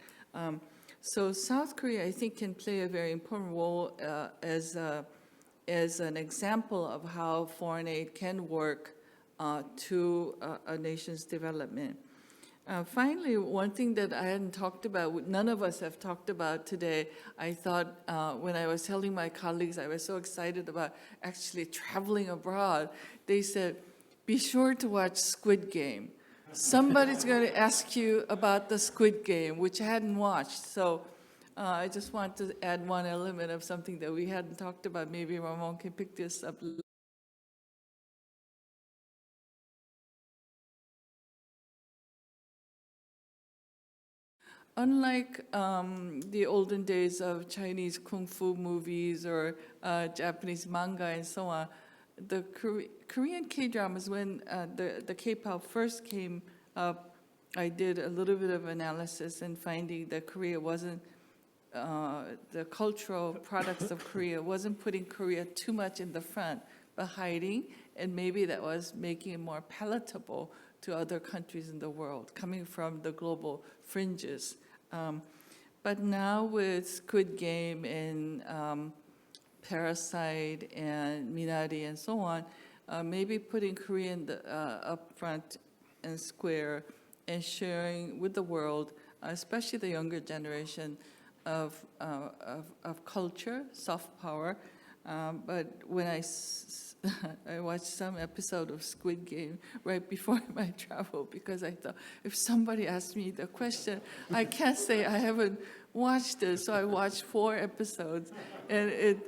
So South Korea, I think, can play a very important role as an example of how foreign aid can work to a nation's development. Finally, one thing that I hadn't talked about, none of us have talked about today, I thought when I was telling my colleagues I was so excited about actually traveling abroad, they said, be sure to watch Squid Game. Somebody's going to ask you about the Squid Game, which I hadn't watched. So I just want to add one element of something that we hadn't talked about. Maybe Ramon can pick this up. Unlike the olden days of Chinese kung fu movies or Japanese manga and so on, the Korean K-dramas, when the K-pop first came up, I did a little bit of analysis and finding that Korea wasn't, the cultural products of Korea wasn't putting Korea too much in the front, but hiding, and maybe that was making it more palatable to other countries in the world, coming from the global fringes. But now with Squid Game and Parasite and Minari and so on, maybe putting Korean up front and square and sharing with the world, especially the younger generation, of culture, soft power. But when I watched some episode of Squid Game right before my travel because I thought if somebody asked me the question, I can't say I haven't watched it. So I watched 4 episodes, and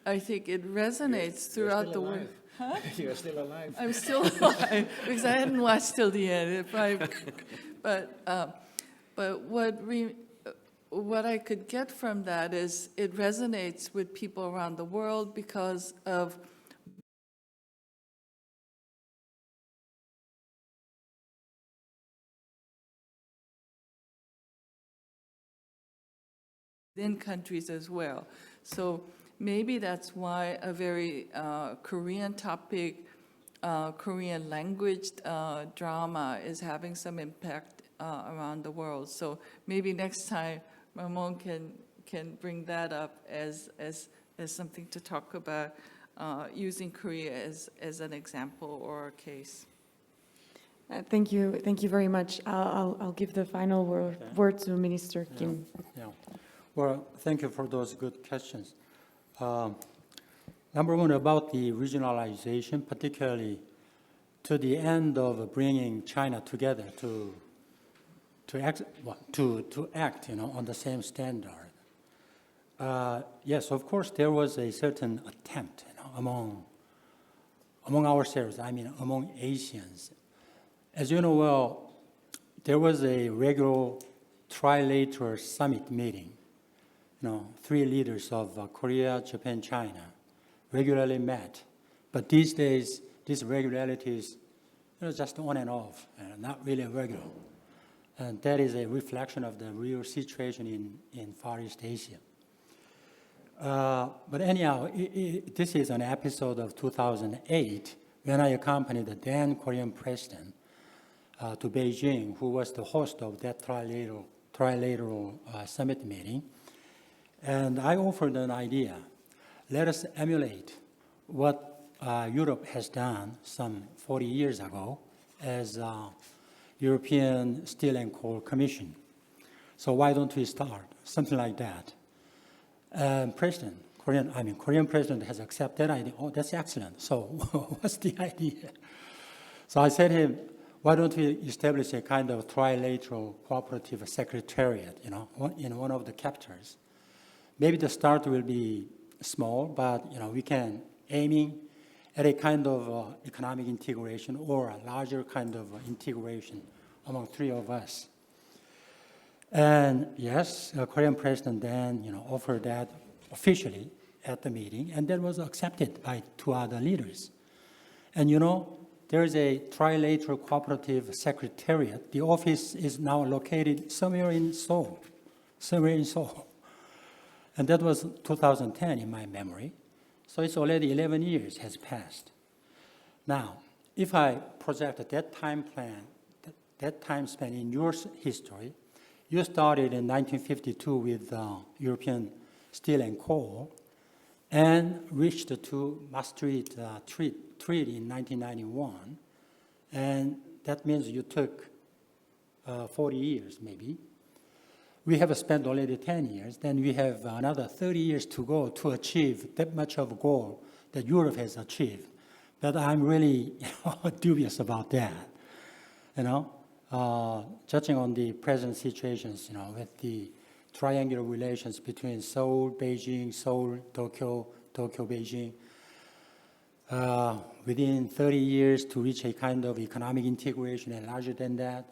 I think it resonates throughout the world. Huh? You're still alive. I'm still alive because I hadn't watched till the end. But what I could get from that is it resonates with people around the world because of in countries as well. So maybe that's why a very Korean topic, Korean language drama is having some impact around the world. So maybe next time Ramon can bring that up as something to talk about, using Korea as an example or a case. Thank you very much. I'll give the final word to Minister Kim. Yeah. Well, thank you for those good questions. Number one, about the regionalization, particularly to the end of bringing China together to act, on the same standard. Yes, of course, there was a certain attempt, among ourselves. I mean, among Asians. As you know well, there was a regular trilateral summit meeting. 3 leaders of Korea, Japan, China regularly met. But these days, this regularity is just on and off, not really regular. And that is a reflection of the real situation in Far East Asia. But anyhow, this is an episode of 2008 when I accompanied the then Korean president to Beijing, who was the host of that trilateral summit meeting. And I offered an idea. Let us emulate what Europe has done some 40 years ago as European Steel and Coal Commission. So why don't we start something like that? Korean president has accepted that idea. Oh, that's excellent. So what's the idea? So I said to him, why don't we establish a kind of trilateral cooperative secretariat, in one of the capitals? Maybe the start will be small, but we can aiming at a kind of economic integration or a larger kind of integration among 3 of us. And yes, the Korean president then offered that officially at the meeting, and that was accepted by 2 other leaders. And there's a trilateral cooperative secretariat. The office is now located somewhere in Seoul. And that was 2010 in my memory. So it's already 11 years has passed. Now, if I project that time span in your history, you started in 1952 with European Steel and Coal and reached to Maastricht Treaty in 1991. And that means you took 40 years maybe. We have spent already 10 years, then we have another 30 years to go to achieve that much of a goal that Europe has achieved. But I'm really dubious about that. Judging on the present situations, with the triangular relations between Seoul, Beijing, Seoul, Tokyo, Tokyo, Beijing, within 30 years to reach a kind of economic integration and larger than that.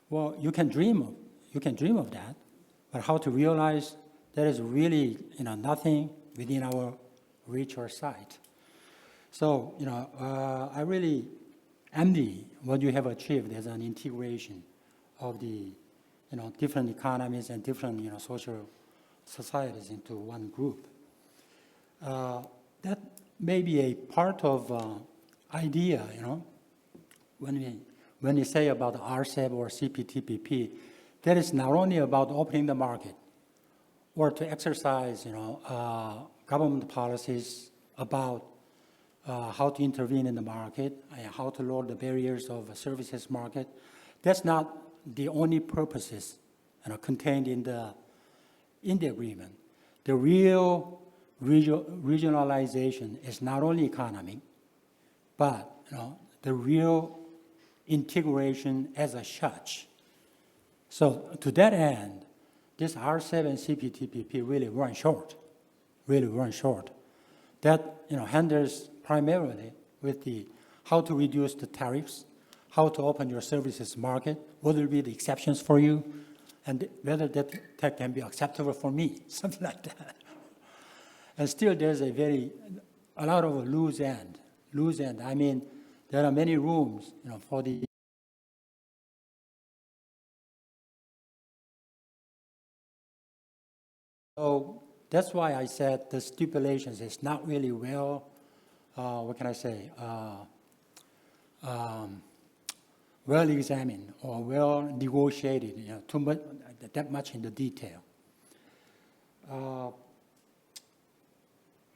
Well, you can dream of that, but how to realize that is really nothing within our reach or sight. So I really envy what you have achieved as an integration of the different economies and different social societies into one group. That may be a part of idea, when you say about RCEP or CPTPP, that is not only about opening the market or to exercise, government policies about how to intervene in the market and how to lower the barriers of a services market. That's not the only purposes contained in the agreement. The real regionalization is not only economic, but the real integration as a such. So to that end, this RCEP and CPTPP really run short. That handles primarily with the how to reduce the tariffs, how to open your services market, what will be the exceptions for you, and whether that can be acceptable for me, something like that. And still there's a lot of a loose end. I mean, there are many rooms, for the So that's why I said the stipulations is not really well, what can I say, well examined or well negotiated, too much, that much in the detail.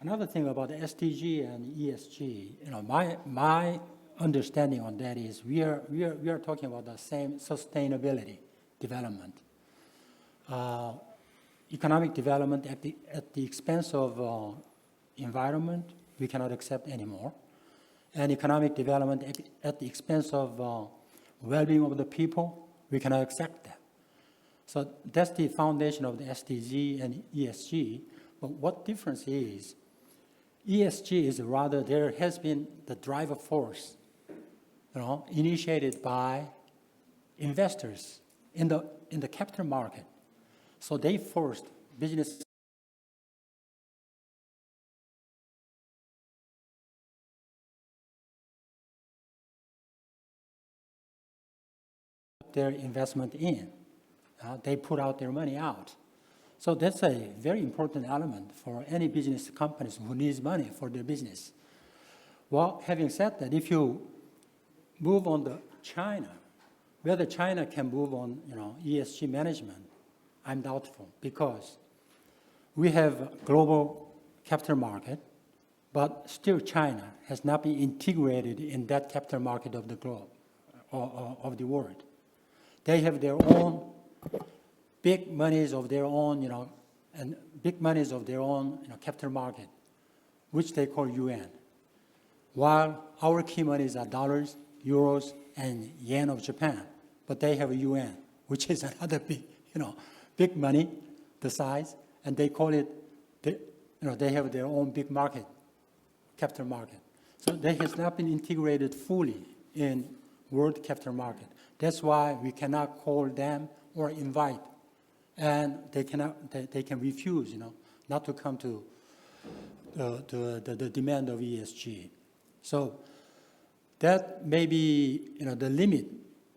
Another thing about the SDG and ESG, my understanding on that is we are talking about the same sustainability development. Economic development at the expense of environment, we cannot accept anymore. And economic development at the expense of well-being of the people, we cannot accept that. So that's the foundation of the SDG and ESG. But what difference is, ESG is rather there has been the driver force, initiated by investors in the capital market. So they forced business their investment in. They put out their money out. So that's a very important element for any business companies who needs money for their business. Well, having said that, if you move on to China, whether China can move on, ESG management, I'm doubtful because we have a global capital market, but still China has not been integrated in that capital market of the globe or of the world. They have their own big monies of their own, and big monies of their own capital market, which they call UN. While our key monies are dollars, euros, and yen of Japan, but they have a UN, which is another big, big money, the size, and they call it, they have their own big market, capital market. So they has not been integrated fully in world capital market. That's why we cannot call them or invite, and they can refuse, not to come to the demand of ESG. So that may be, the limit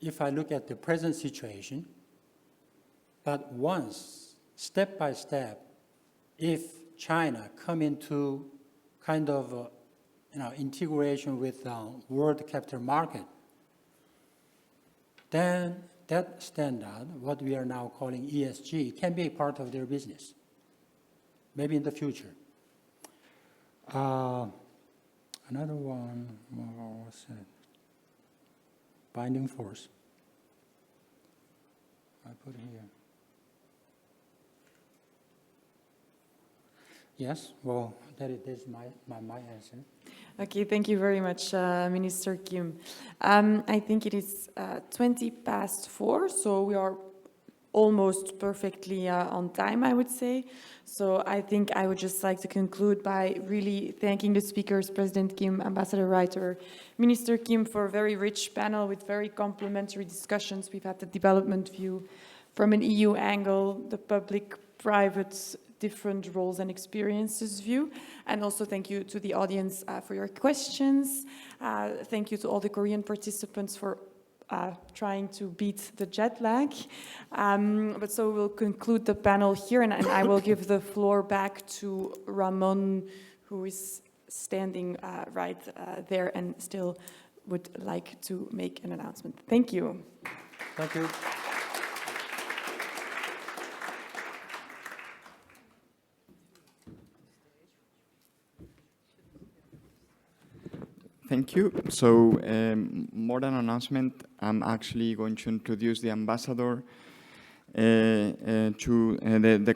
if I look at the present situation. But once, step by step, if China come into kind of, integration with the world capital market, then that standard, what we are now calling ESG, can be a part of their business, maybe in the future. Another one, what's it? Binding force. I put it here. Yes, well, that is my answer. Okay, thank you very much, Minister Kim. I think it is 4:20, so we are almost perfectly on time, I would say. So I think I would just like to conclude by really thanking the speakers, President Kim, Ambassador Reiter, Minister Kim, for a very rich panel with very complementary discussions. We've had the development view from an EU angle, the public-private different roles and experiences view. And also thank you to the audience for your questions. Thank you to all the Korean participants for trying to beat the jet lag. But so we'll conclude the panel here, and I will give the floor back to Ramon, who is standing right there and still would like to make an announcement. Thank you. Thank you. Thank you. So, more than an announcement, I'm actually going to introduce the ambassador, the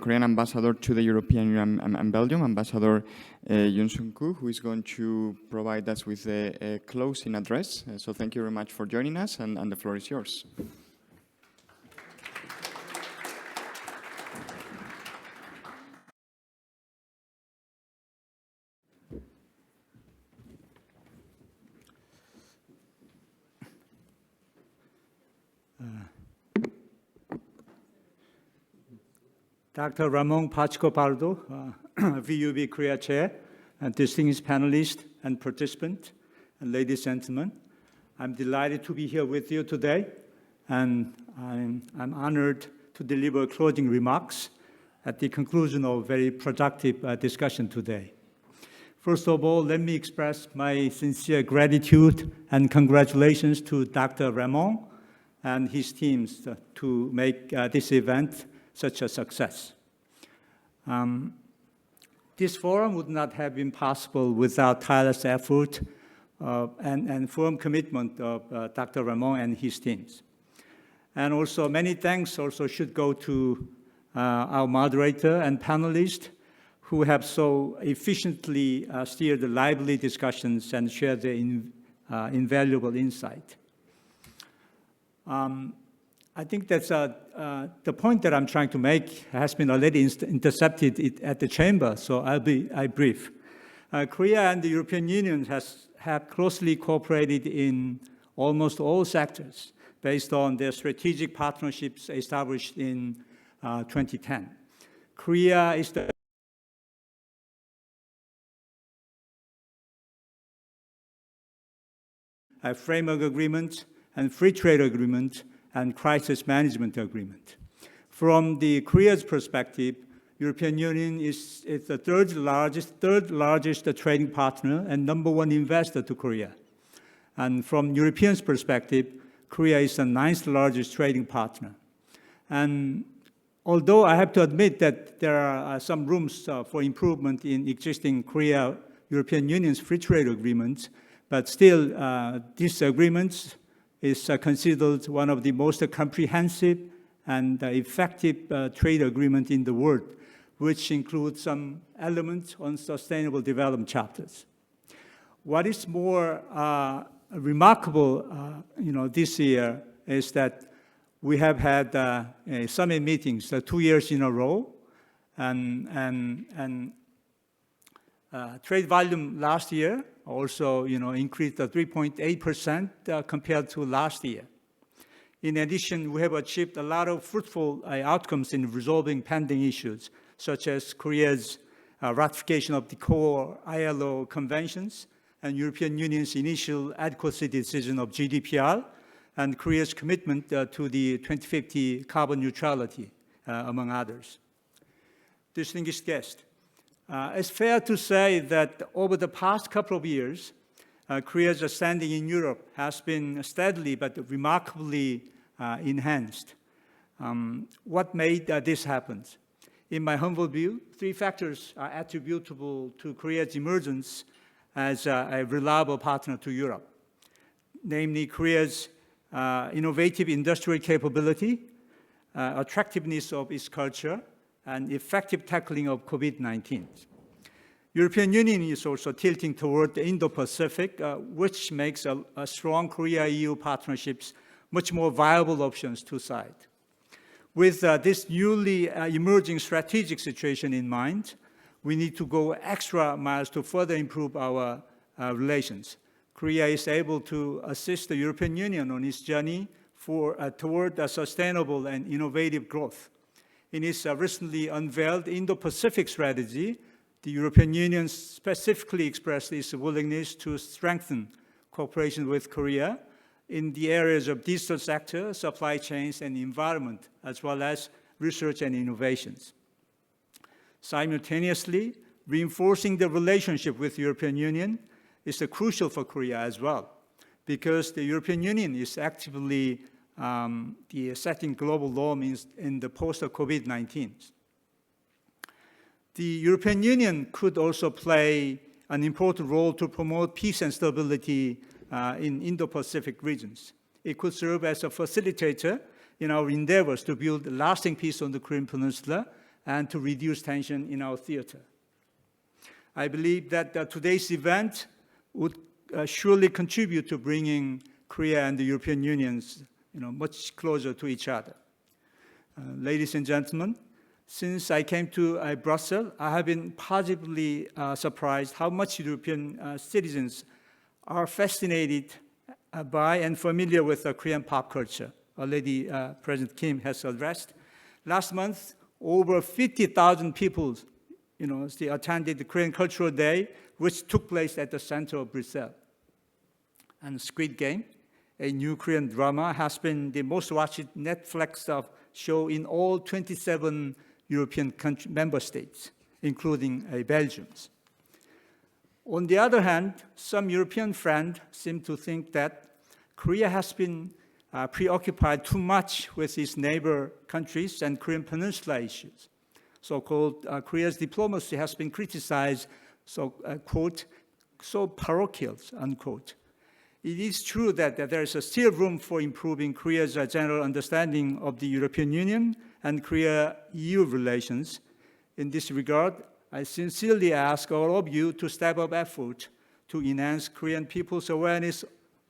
Korean ambassador to the European Union and Belgium, Ambassador Yoon Sung-koo, who is going to provide us with a closing address. So thank you very much for joining us, and the floor is yours. Dr. Ramon Pacheco-Pardo, VUB Korea Chair, and distinguished panelists and participants, and ladies and gentlemen, I'm delighted to be here with you today, and I'm honored to deliver closing remarks at the conclusion of a very productive discussion today. First of all, let me express my sincere gratitude and congratulations to Dr. Ramon and his teams to make this event such a success. This forum would not have been possible without tireless effort and firm commitment of Dr. Ramon and his teams. And also many thanks also should go to our moderator and panelists who have so efficiently steered the lively discussions and shared their invaluable insight. I think that's the point that I'm trying to make has been already intercepted at the chamber, so I'll be brief. Korea and the European Union have closely cooperated in almost all sectors based on their strategic partnerships established in 2010. Korea is the framework agreement and free trade agreement and crisis management agreement. From the Korea's perspective, European Union is the third largest trading partner and #1 investor to Korea. And from Europeans' perspective, Korea is the 9th largest trading partner. And although I have to admit that there are some rooms for improvement in existing Korea-European Union's free trade agreements, but still these agreements is considered one of the most comprehensive and effective trade agreement in the world, which includes some elements on sustainable development chapters. What is more remarkable, this year is that we have had summit meetings 2 years in a row, and trade volume last year also, increased 3.8% compared to last year. In addition, we have achieved a lot of fruitful outcomes in resolving pending issues, such as Korea's ratification of the core ILO conventions and European Union's initial adequacy decision of GDPR, and Korea's commitment to the 2050 carbon neutrality, among others. Distinguished guests, it's fair to say that over the past couple of years, Korea's standing in Europe has been steadily but remarkably enhanced. What made this happen? In my humble view, 3 factors are attributable to Korea's emergence as a reliable partner to Europe, namely Korea's innovative industrial capability, attractiveness of its culture, and effective tackling of COVID-19. European Union is also tilting toward the Indo-Pacific, which makes a strong Korea-EU partnerships much more viable options to side. With this newly emerging strategic situation in mind, we need to go extra miles to further improve our relations. Korea is able to assist the European Union on its journey toward a sustainable and innovative growth. In its recently unveiled Indo-Pacific strategy, the European Union specifically expressed its willingness to strengthen cooperation with Korea in the areas of digital sector, supply chains, and environment, as well as research and innovations. Simultaneously, reinforcing the relationship with the European Union is crucial for Korea as well, because the European Union is actively setting global norms in the post-COVID-19. The European Union could also play an important role to promote peace and stability in Indo-Pacific regions. It could serve as a facilitator in our endeavors to build lasting peace on the Korean Peninsula and to reduce tension in our theater. I believe that today's event would surely contribute to bringing Korea and the European Union much closer to each other. Ladies and gentlemen, since I came to Brussels, I have been positively surprised how much European citizens are fascinated by and familiar with Korean pop culture. Already President Kim has addressed. Last month, over 50,000 people attended the Korean Cultural Day, which took place at the center of Brussels. And Squid Game, a new Korean drama, has been the most watched Netflix show in all 27 European member states, including Belgium's. On the other hand, some European friends seem to think that Korea has been preoccupied too much with its neighbor countries and Korean Peninsula issues. So-called Korea's diplomacy has been criticized, quote, so parochial, unquote. It is true that there is still room for improving Korea's general understanding of the European Union and Korea-EU relations. In this regard, I sincerely ask all of you to step up effort to enhance Korean people's awareness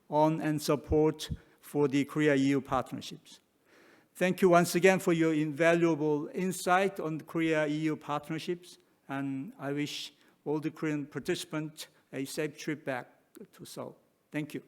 on and support for the Korea-EU partnerships. Thank you once again for your invaluable insight on Korea-EU partnerships, and I wish all the Korean participants a safe trip back to Seoul. Thank you.